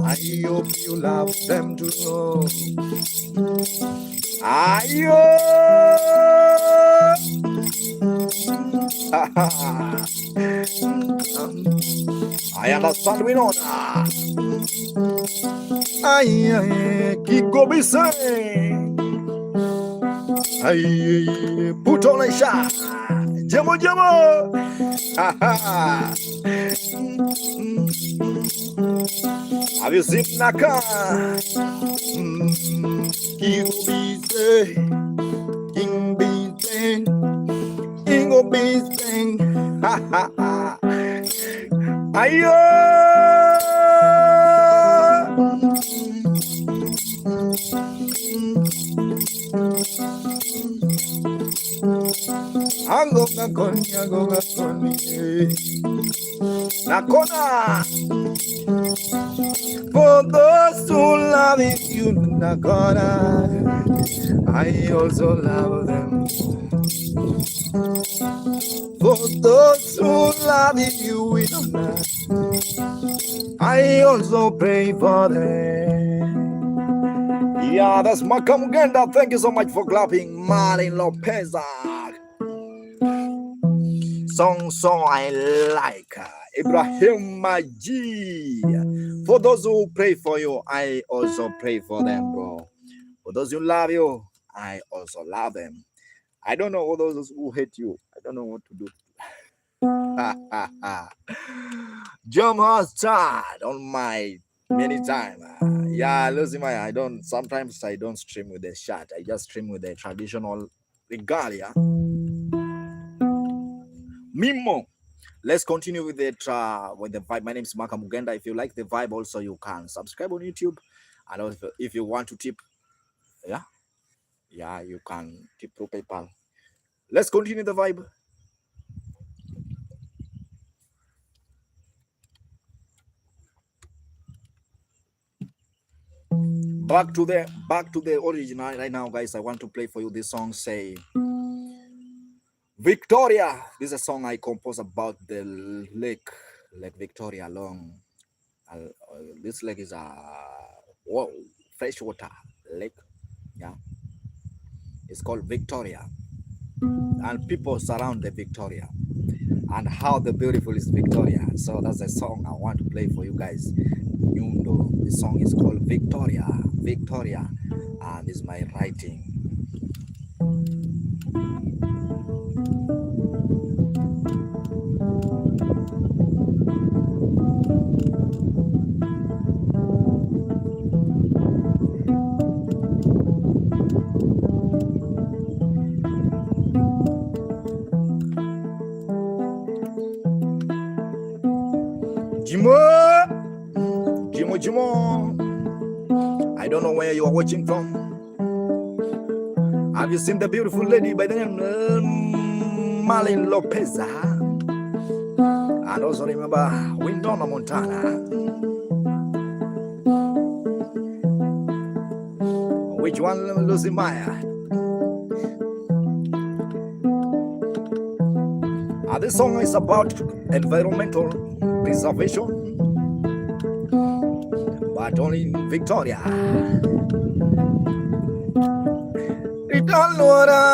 I hope you love them too. I understand we know. Kiko Bise. Put on a shot. Jemo. Have you seen Naka? Kiko Bise. King Bise. Kingo Bise. Angonga koni Nakona. For those who love you, Nakona, I also love them. For those who love you, I also pray for them. Yeah, that's Makamugenda. Thank you so much for clapping, Marlon Lopez. Song I like. Ibrahim Maji. For those who pray for you, I also pray for them, bro. For those who love you, I also love them. I don't know all those who hate you. I don't know what to do. Jump has tried on my many time. Yeah, losing sometimes I don't stream with the chat. I just stream with the traditional regalia. Mimo. Let's continue with the vibe. My name is Makamugenda. If you like the vibe, also you can subscribe on YouTube. And also if you want to tip, you can tip through PayPal. Let's continue the vibe. Back to the original right now, guys. I want to play for you this song. Say Victoria. This is a song I composed about the Lake Victoria along. This lake is a freshwater lake. Yeah, it's called Victoria, and people surround the Victoria, and how the beautiful is Victoria. So that's a song I want to play for you guys. The song is called Victoria, and this is my writing. Jimo. I don't know where you are watching from. Have you seen the beautiful lady by the name Marlon Lopez? And also remember Windona, Montana. Which one, Lucy Maya? This song is about environmental preservation, but only in Victoria. Italora.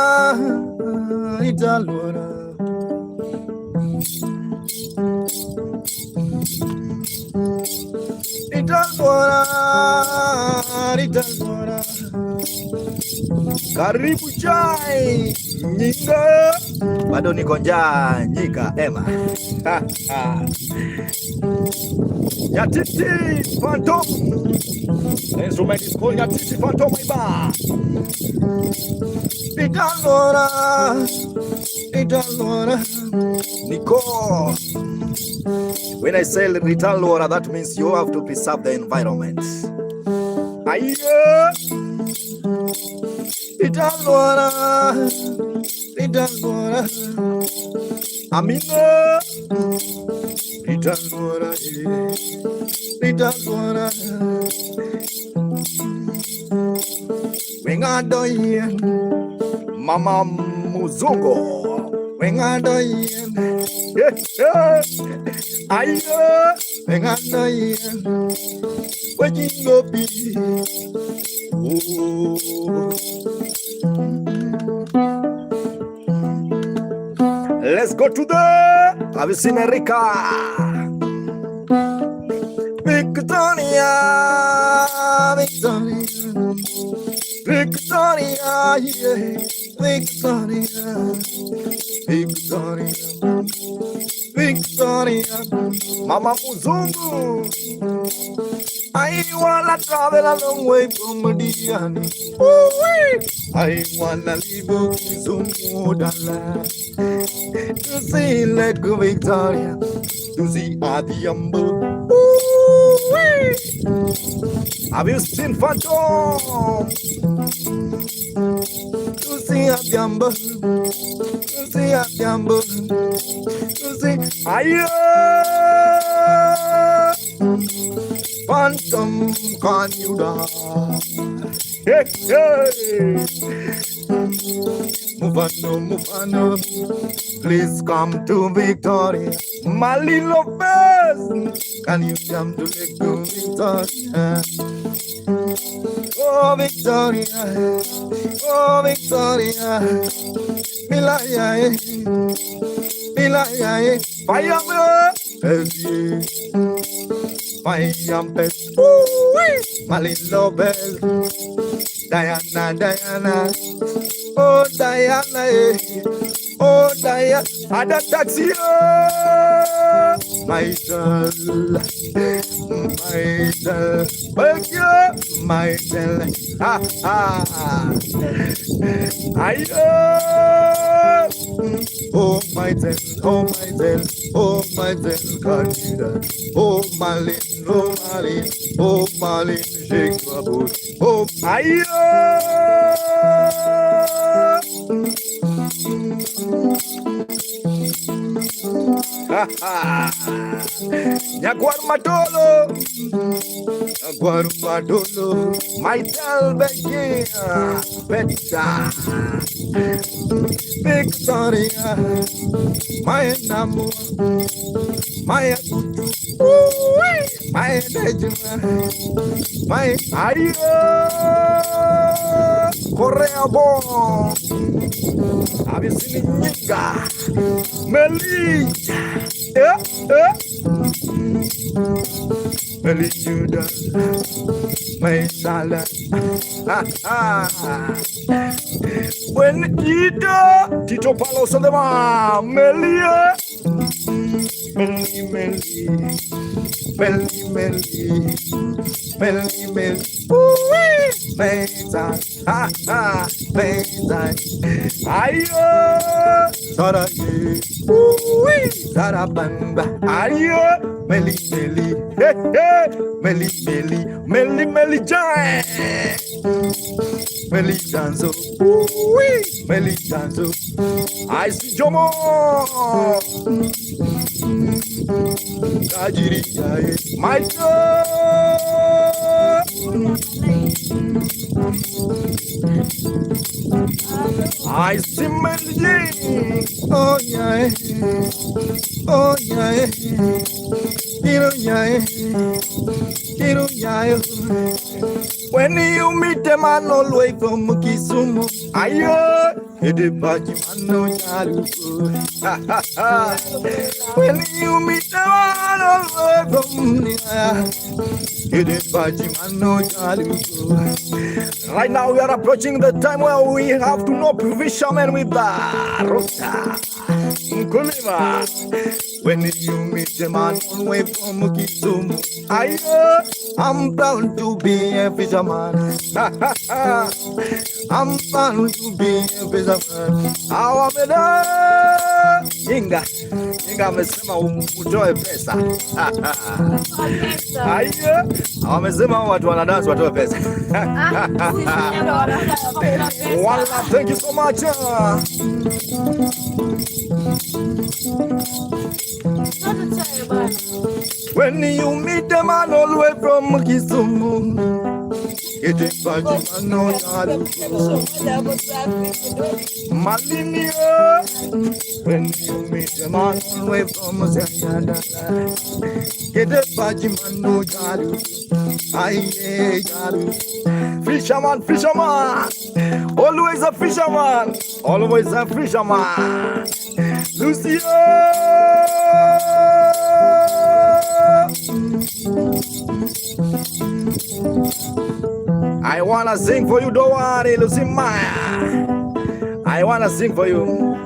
Karibu chai nyinga bado niko njaa nyika ema. Nyatiti Phantom. The instrument is called Nyatiti Phantom Iba. Italora, Nico. When I say Italora, that means you have to preserve the environment. Aye, Italora, Amina, Italora, Wengadoyen, Mama Muzungo, Wengadoyen, Ayo, Wengadoyen, Wajingopi. Let's go to the Avicinerica. Victoria, Victoria, Victoria, yeah, Victoria, Victoria, Victoria, Mama Muzungu. I wanna travel a long way from Madiani. I wanna live Kizungu Dala to see Lake Victoria, to see Adiambo. Have you seen Phantom? To see Adiambo, to see Adiambo, to see Ayo. Phantom, can you dance? Hey, hey. Move on, please come to Victoria. My little best, can you come to Victoria? Oh, Victoria, oh, Victoria. Milaya, Milaya, fire, my best, my little best, Diana, oh Diana, oh Diana, ada taxi, my girl, my girl, ha ha, oh my girl, oh my girl, oh my girl, Canada, oh Malin, oh Malin, oh Malin, shake my boot, oh Nyaguarmadolo, my Delbegia, Beta, Victoria, my Namu, my Akutu, my Dejuna, my Korea Bon. Have you seen Nika? Melissa, Melissa, my salad. When Tito Palos on the mom, Melia, Melly. Meza, ha ha, meza, ayo, sara ye, sara bamba, ayo, meli, hey hey, meli jai, meli danzo, meli danzo, I see Jomo, Kajiri jai, my I see Melody. Oh yeah, oh yeah, yeah. When you meet a man all the way from Kisumu, ayo, the party man no yaru. When you meet a man all the way from Right now we are approaching the time where we have to know fishermen with the rota. Mkulima. When you meet the man on way from Kisumu, I'm proud to be a fisherman. I'm proud to be a fisherman. How am I? Inga amesema utoe pesa. Amesema watu wanadansi watoe pesa. Wala, thank you so much. When you meet the man all the way from Kisumu, get it back in no Malini. When you meet the man all the way from Zayanda, get it back in no jalu. Aye, jalu. Fisherman, fisherman, always a fisherman, always a fisherman. Lucio. I wanna sing for you, don't worry, Lucy Maya. I wanna sing for you.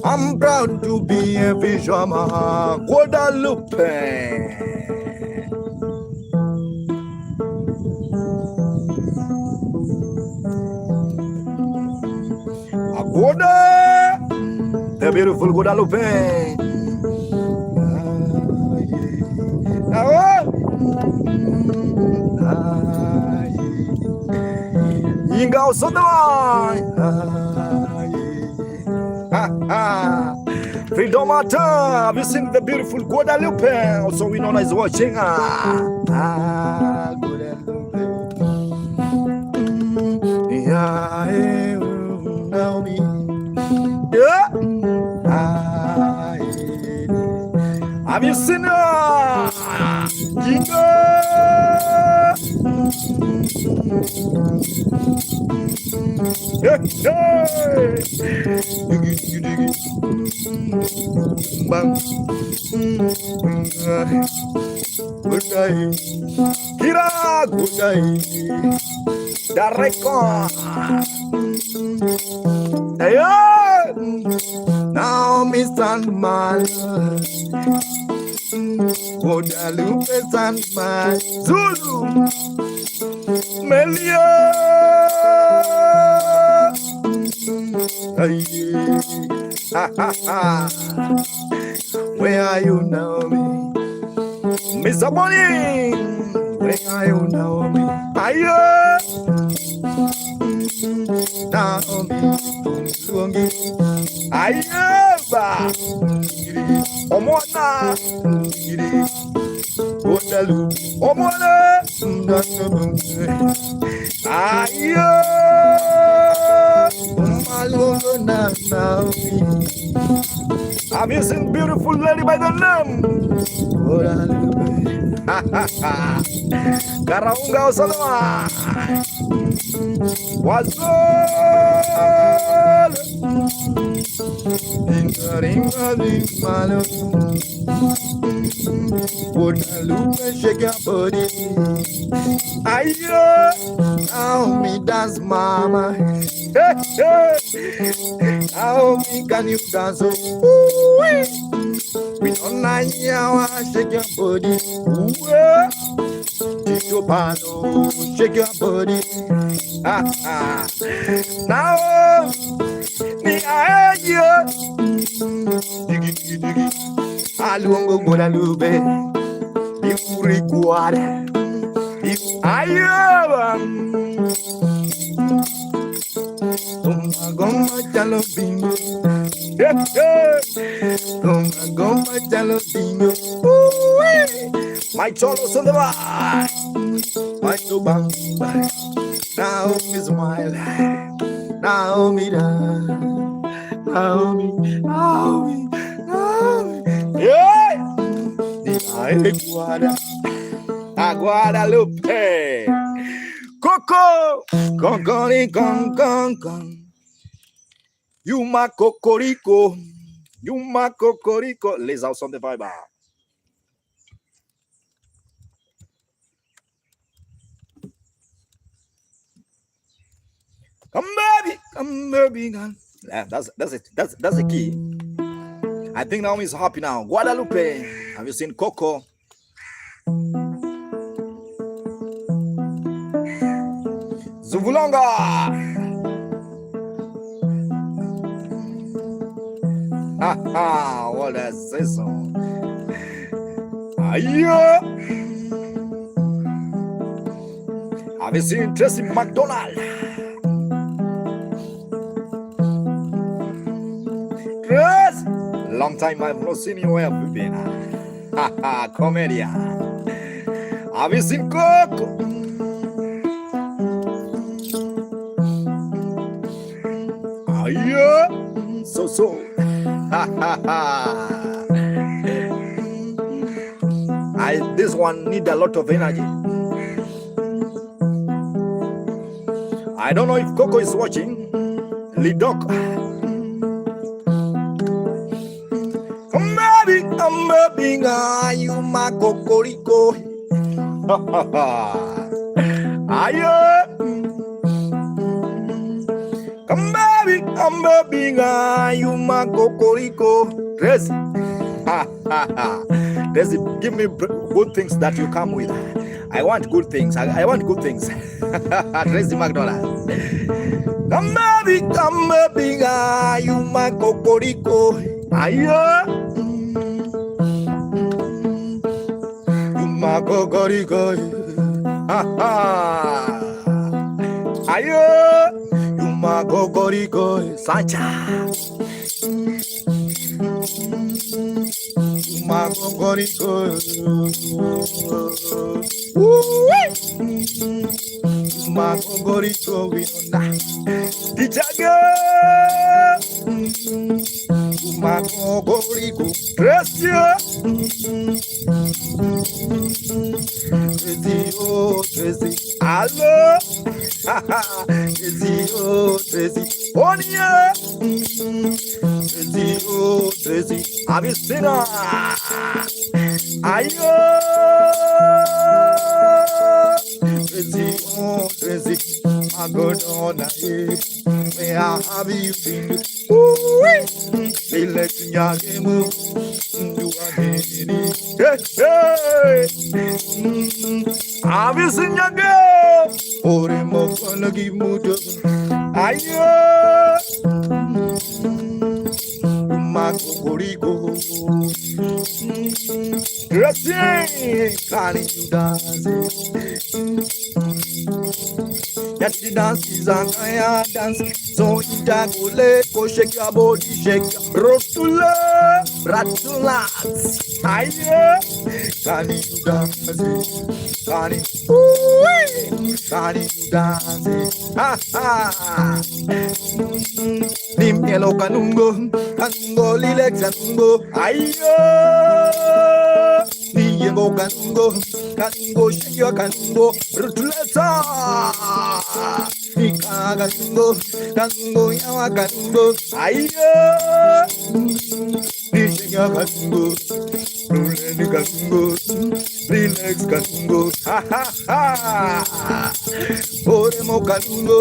I'm proud to be a fisherman. Guadalupe. Aguada, the beautiful Guadalupe. Inga Osodai. Freedom Ata. Have you seen the beautiful Guadalupe? Also we know is watching. Guadalupe. Yeah, Naomi. Yeah. Have you seen her? Hey, good day. Kira, good day. The record. Hey, now Mr. Man. Guadalupe Sandman, Zulu, Melia. Where are you now, Mr. Bonnie? Where are you now, Ayo, Naomi, Ayaba, Omona, Guadalupe, Omona, Ayo, I'm using beautiful lady by the name Karaunga Osalama Wazol Guadalupe, shake your body. Ayo, now me dance, mama. Hey, hey. Now me can you dance? We don't like you, shake your body. Tito Pano, shake your body. Now me I you. Diggy, diggy, diggy. Alungo Guadalupe, you require. Ayaba, Goma Jalobino, Goma Jalobino, my cholos on the bar, my tobang, now me smile, now me down, now me, yeah, Guadalupe, Coco, Conconi, Con, you ma cocorico, les aus on the vibe. Come baby, girl. Yeah, that's it. That's the key. I think Naomi is happy now. Guadalupe, have you seen Coco? Zuvulonga. Ha, what does this song? Ayo. Have you seen Tracy McDonald? Tracy, long time I've not seen you. Where have you been? Ha, comedian. Have you seen Coco? Ayo. So. This one need a lot of energy. I don't know if Coco is watching. Lidok. I'm baby, you my cocorico. Ayo. I'm baby, you my cocorico. Tracy. Tracy, give me good things that you come with. I want good things. I want good things. Tracy McDonald. Come baby, you my cocorico. Ayo. You my cocorico. Ayo. You my cocorico. Sancha. Makamugenda, Makamugenda, winona. Dijaga, Makamugenda, Tracy, Tracy, hello, Tracy, Onia. Tracy, have you seen her? Ayo, Tracy, I'm good on it. Where have you been? They let you move. You are have you seen your girl? Or am I gonna give mood? Ayo. Makamugenda, can you dance? Nyatiti dance is a kaya dance. So intercolate, go shake your body, shake your rotula, ratulas. Aye, can you dance? Can you dance? Ha ha. Limpielo canungo, lilex canungo. Ayo, niego canungo, shake your canungo, rutuleta. Nika canungo, yawa canungo. Ayo, shake your canungo, ruleni canungo, relax canungo. Ha ha ha. Oremo canungo,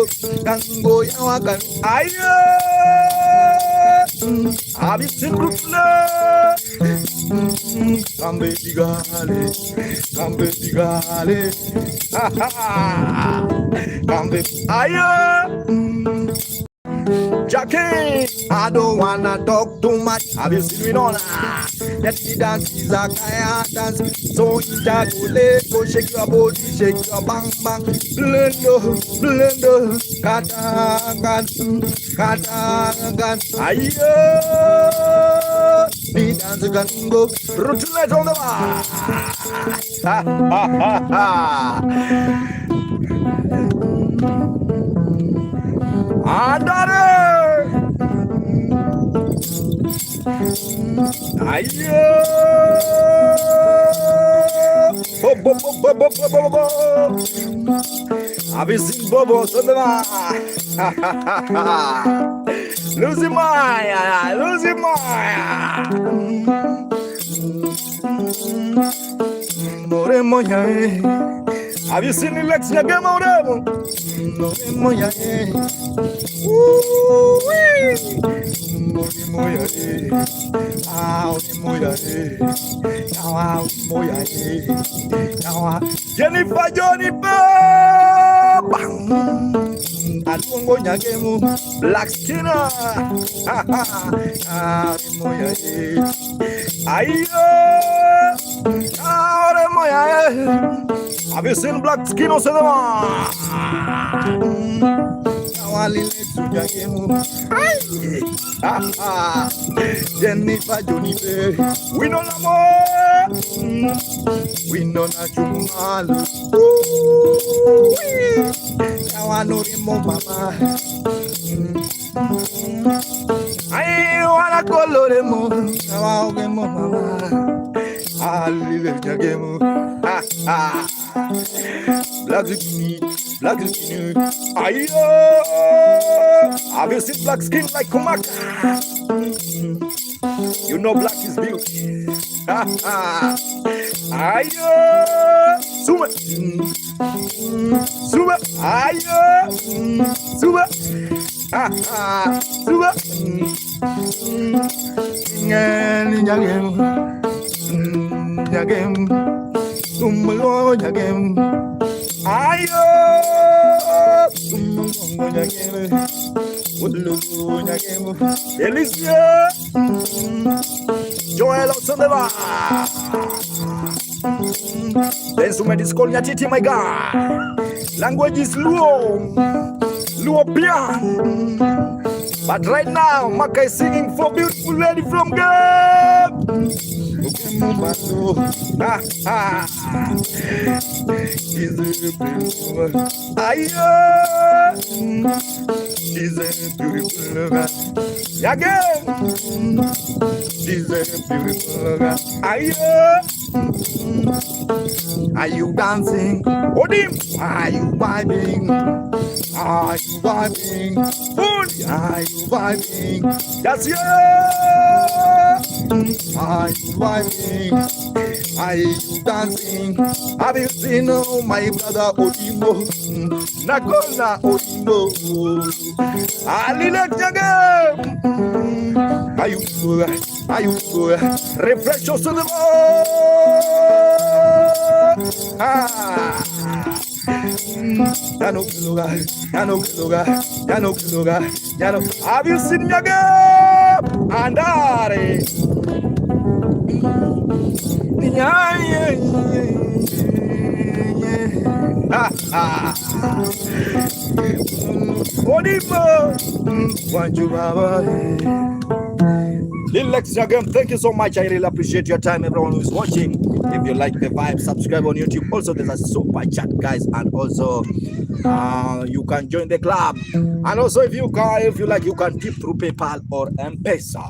yawa canungo. Ayo. Have you seen Rufla? Come baby gale, ha ha, come baby, ayo. Jackie, I don't wanna talk too much. Have you seen Winona? That the dance is a kaya dance. So intercolate, go shake your body, shake your bang bang. Blendo, kata. Ayo, the dance can go. Roulette on the bar. Ha ha ha ha. Adare. Ayo. Bo. Have you seen Bobo Sandama? Losing Maya. More moya. Have you seen the legs in the game out there? Moya, Jennifer Johnny Alungo nyagemu black skinner. Moya, ayo, moya. Have you seen black skinner? Jennifer Johnny, we know no more. We know not you mal. Now I know him, mama. I wanna call him. Now I'll get mama. I'll live in your game. Black skin, black skin. Ayo, have you seen black skin like Kumaka? You know black is beauty. Ayo, Suma, Suma, ayo, Suma, Suma. Nyagem, Sumalo nyagem. Ayo, nyagem, Woodlu nyagem, Alicia, Joel Osondeva. The instrument is called nyatiti, my God. Language is Luo pian. But right now, Maka is singing for beautiful lady from God. She's a beautiful woman. She's a beautiful woman. Again. She's a beautiful woman. Are you dancing? Odim, are you vibing? Are you vibing? Are you vibing? That's you. Are you vibing? Are you dancing? Have you seen my brother Odimo? Nakona Odimo. Alila Jaga. Are you good? Are you good? Refresh your soul. Have you seen Yaga? Andare. Lex again, thank you so much. I really appreciate your time, everyone who is watching. If you like the vibe, subscribe on YouTube. Also, there's a super chat, guys, and also you can join the club. And also, if you like, you can tip through PayPal or M-Pesa.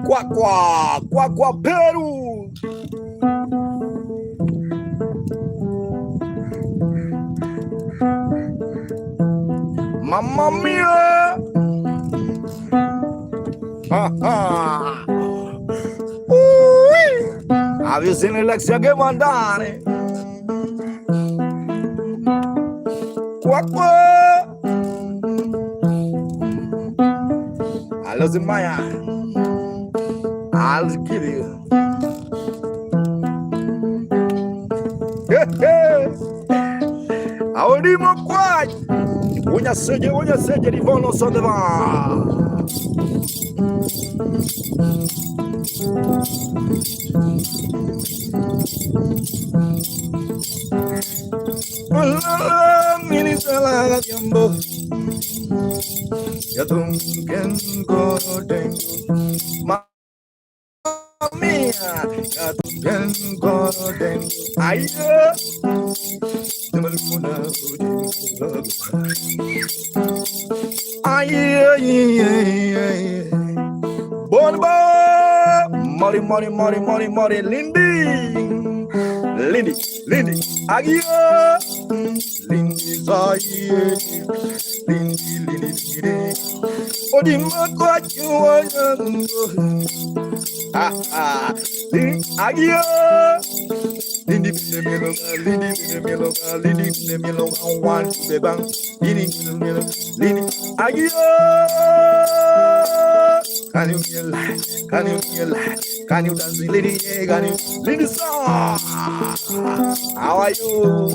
Kwa Peru. Mamma mia! Have you seen Alexia che mandare? Qua. Hello, Zimaya. I'll give you. Audimo qua. Voglio sedere di volo so dove va. Minisala tiempo. Ya tunken ko tengo. Mia, ya tunken ko tengo. Ay. Bonba, Mori, Lindy, Agia. Lindy Zaye, Lindy, Lindy, Odima Kwachu, Agia, Lindy Miloga, Lindy Miloga, Lindy Miloga, one to the bank, Lindy Agia. Can you feel like? Can you feel like? Can you dance, lady? Can you lead the song? How are you?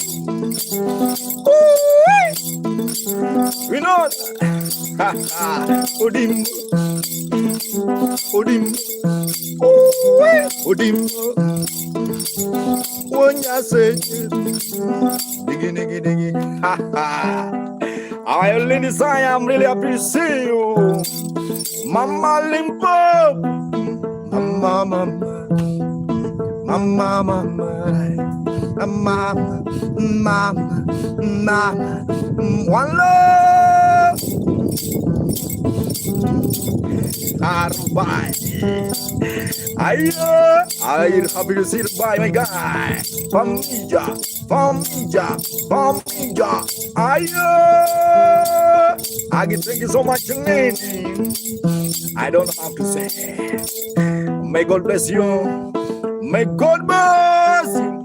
We know. Odim, Odim, Odim. When you say, diggy, diggy, diggy. How are you, ladies? I am really appreciate you. Mama Limpo, Mama, Mama, Mama, Mama, Mama, Mama, one love, Arbai. I'm happy to see the by my guy. Famija, Famija, Famija. I can thank you so much, lady. I don't have to say. May God bless you. May God bless you.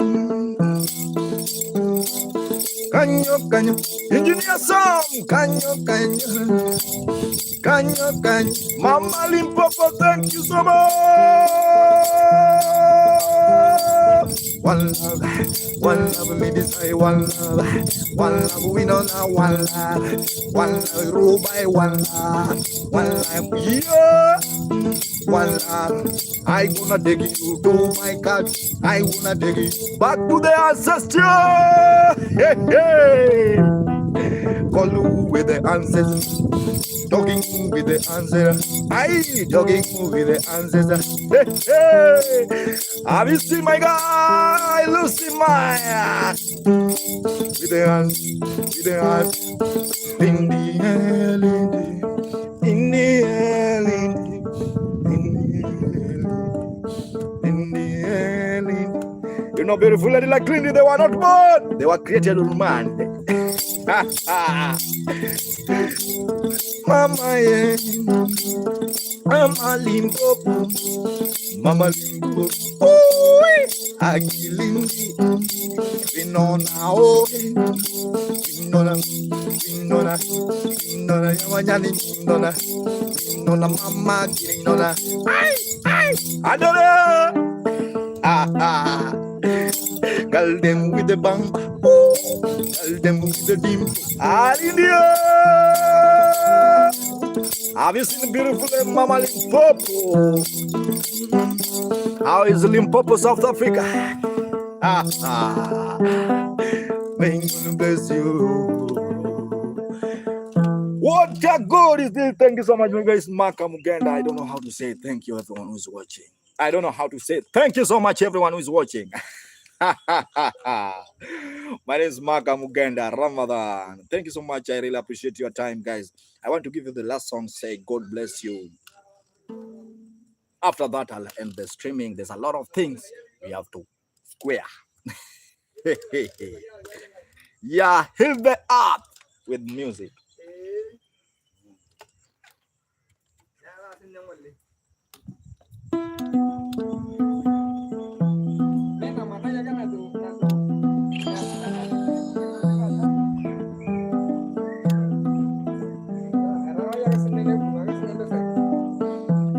Kanyo, engineer song. Kanyo. Mama Limpopo, thank you so much. One love, me desire, one love, we know now, one love, rule by one life, yeah. One love, I gonna take you to my God. I wanna take you back to the ancestors. Hey. Call you with the ancestors. Talking with the ancestors. Talking with the ancestors. Hey. Have you seen my guy? Lucy Maya. With the hands. In the air, in the air. You know, beautiful lady like Lindy, they were not born. They were created on man. Mama, yeah. Mama Limpopo. Mama Limpopo. Oh, Agilindi. Vinona, oh. Vinona, Yamanyani, Vinona, Mama, Vinona. I don't know. Call them with the bang, call them with the dim. India. Have you seen the beautiful Mama Limpopo? How is Limpopo, South Africa? May God bless you. What a good is this? Thank you so much, my guys. Makamugenda. I don't know how to say it. Thank you, everyone who's watching. I don't know how to say it. Thank you so much, everyone who's watching. My name is Makamugenda Ramadan. Thank you so much. I really appreciate your time, guys. I want to give you the last song, say God bless you. After that, I'll end the streaming. There's a lot of things we have to square. Yeah, hit the up with music.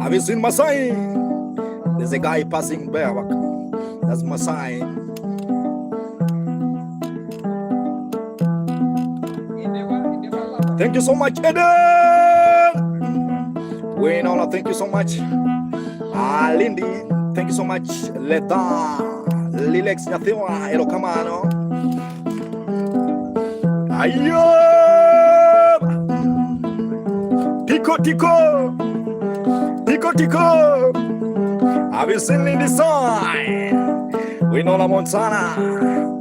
Have you seen Masai? There's a guy passing bareback. That's Masai. Thank you so much, Eden. Waynola, thank you so much. Lindy, thank you so much. Leta, Lilex Nathiwa, Elo Kamano. Ayo! Tico. Have you seen the sign? We know La Montana.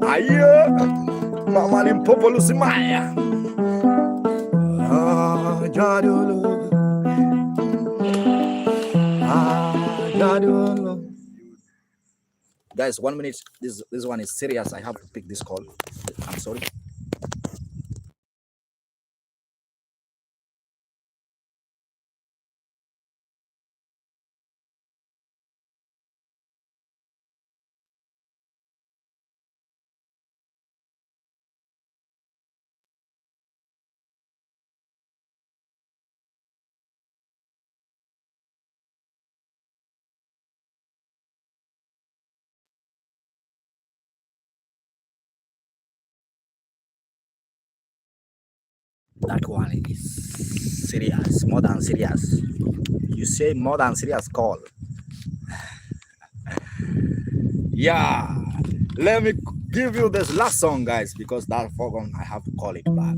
Ayo! Mama Limpopo Lucimaya. Guys, 1 minute. This one is serious. I have to pick this call. I'm sorry. That one is serious, more than serious. You say more than serious call. Yeah. Let me give you this last song, guys, because that foregone I have to call it back.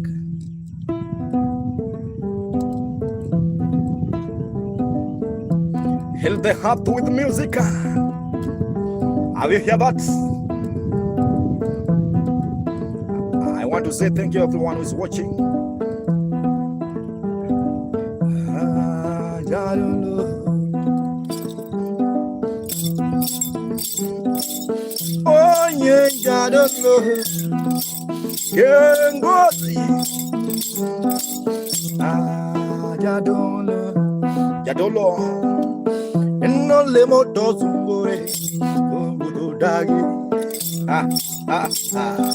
Heal the heart with music. Have you heard that? I want to say thank you everyone who's watching. I don't know. Oh yeah, I don't know. Can't go see. I don't know. I don't know. And no lemo doesn't worry. Oh, doggy. Ah, ah, ah.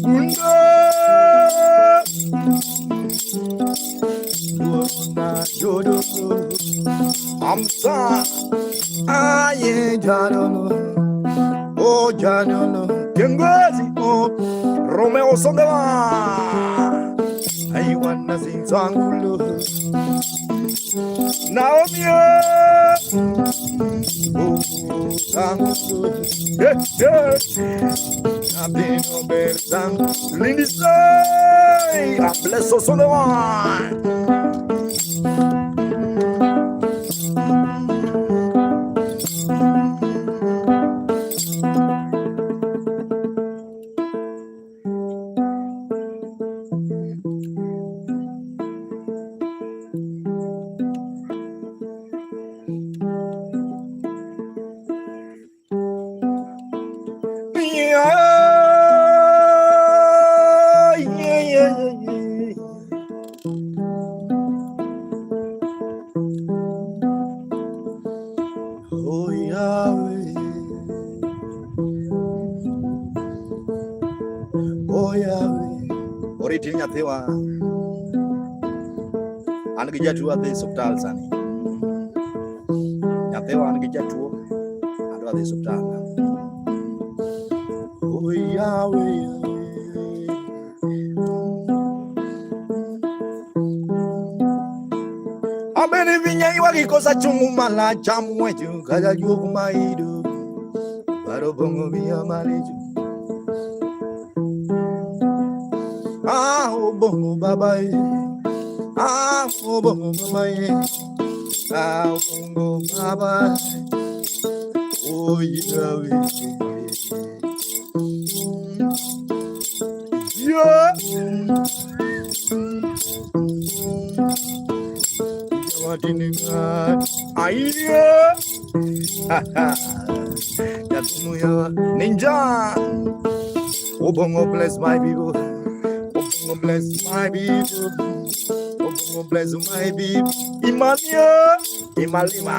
No. I'm sorry. Ah, yeah, Janolo. Oh, Janolo. Kengozi. Oh, Romeo Sondela. I want nothing to Angulo. Now, yeah. Oh, Angulo. Yeah. I've been over some Lindy say. I bless us on the one. Oh Yahweh, oh Yahweh. Oriti nyathewa an gi jatuo adhi osiptal sani. Nyathewa an gi jatuo adwa dhi osiptal. Oh Yahweh. Abeni vinya iwa kikosa chungu mala chamu wetu kaja juku maidu baro bongo biya maliju. Ah, oh bongo baba ye. Ah, oh bongo mama ye. Ah, bongo baba. Oh Yahweh. Yeah. Ayo. Ninja. Obongo bless my people. Obongo bless my people. Obongo bless my people. Imania. Imalima.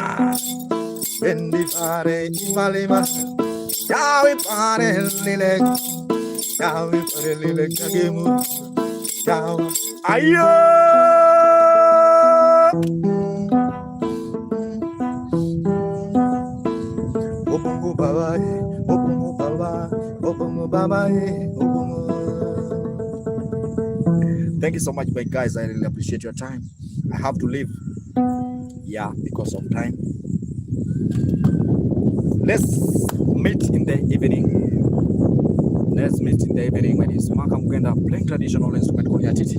Bendi pare Imalima. Yawi pare lile. Yawi pare lile kagemu. Yawi. Ayo. Obongo baba, obongo baba, obongo baba, obongo. Thank you so much, my guys. I really appreciate your time. I have to leave. Yeah, because of time. Let's meet in the evening. Let's meet in the evening when it's Makamugenda playing traditional instrument called nyatiti.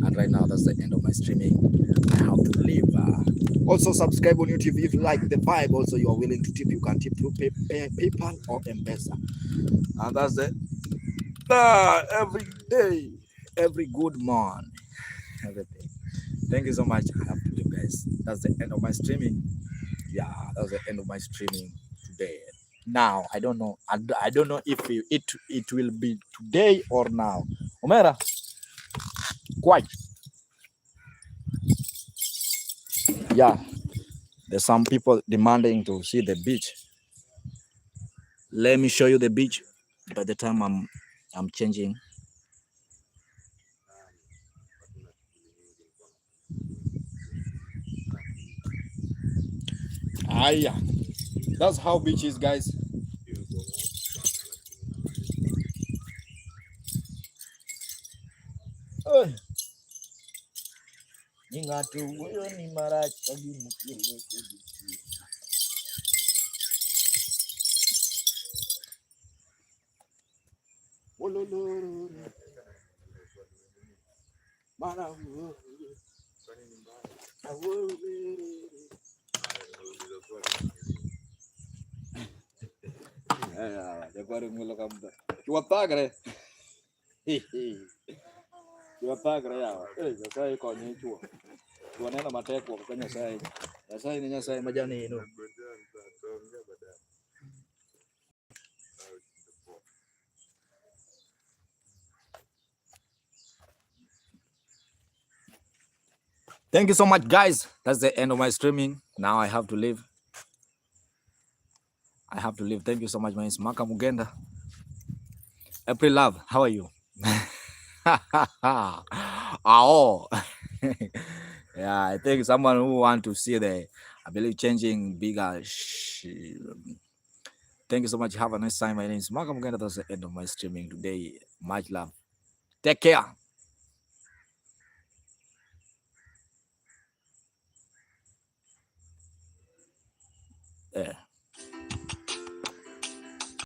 And right now, that's the end of my streaming. I have to leave. Also, subscribe on YouTube if you like the vibe. Also, you are willing to tip. You can tip through PayPal or M-Pesa. And that's it. Every day, every good morning, everything. Thank you so much. I have to leave, guys. That's the end of my streaming. Yeah, that's the end of my streaming today. Now, I don't know. I don't know if it will be today or now. Omera, quite. Yeah, there's some people demanding to see the beach. Let me show you the beach. By the time I'm changing. Yeah, that's how beach is, guys. ingatu huyo ni marach kagi mukile kudisi. Wololo mara huo jaguar ngulo kamda chuatagre chuatagre ya Nyasaye konye chuo neno matek kuom ka Nyasaye ni Nyasaye majani ino. Thank you so much, guys. That's the end of my streaming. Now I have to leave. Thank you so much. My name is Makamugenda. April Love, how are you? Oh. Yeah, I think someone who want to see the, I believe, changing bigger. Thank you so much. Have a nice time. My name is Makamugenda. That's the end of my streaming today. Much love. Take care. Yeah.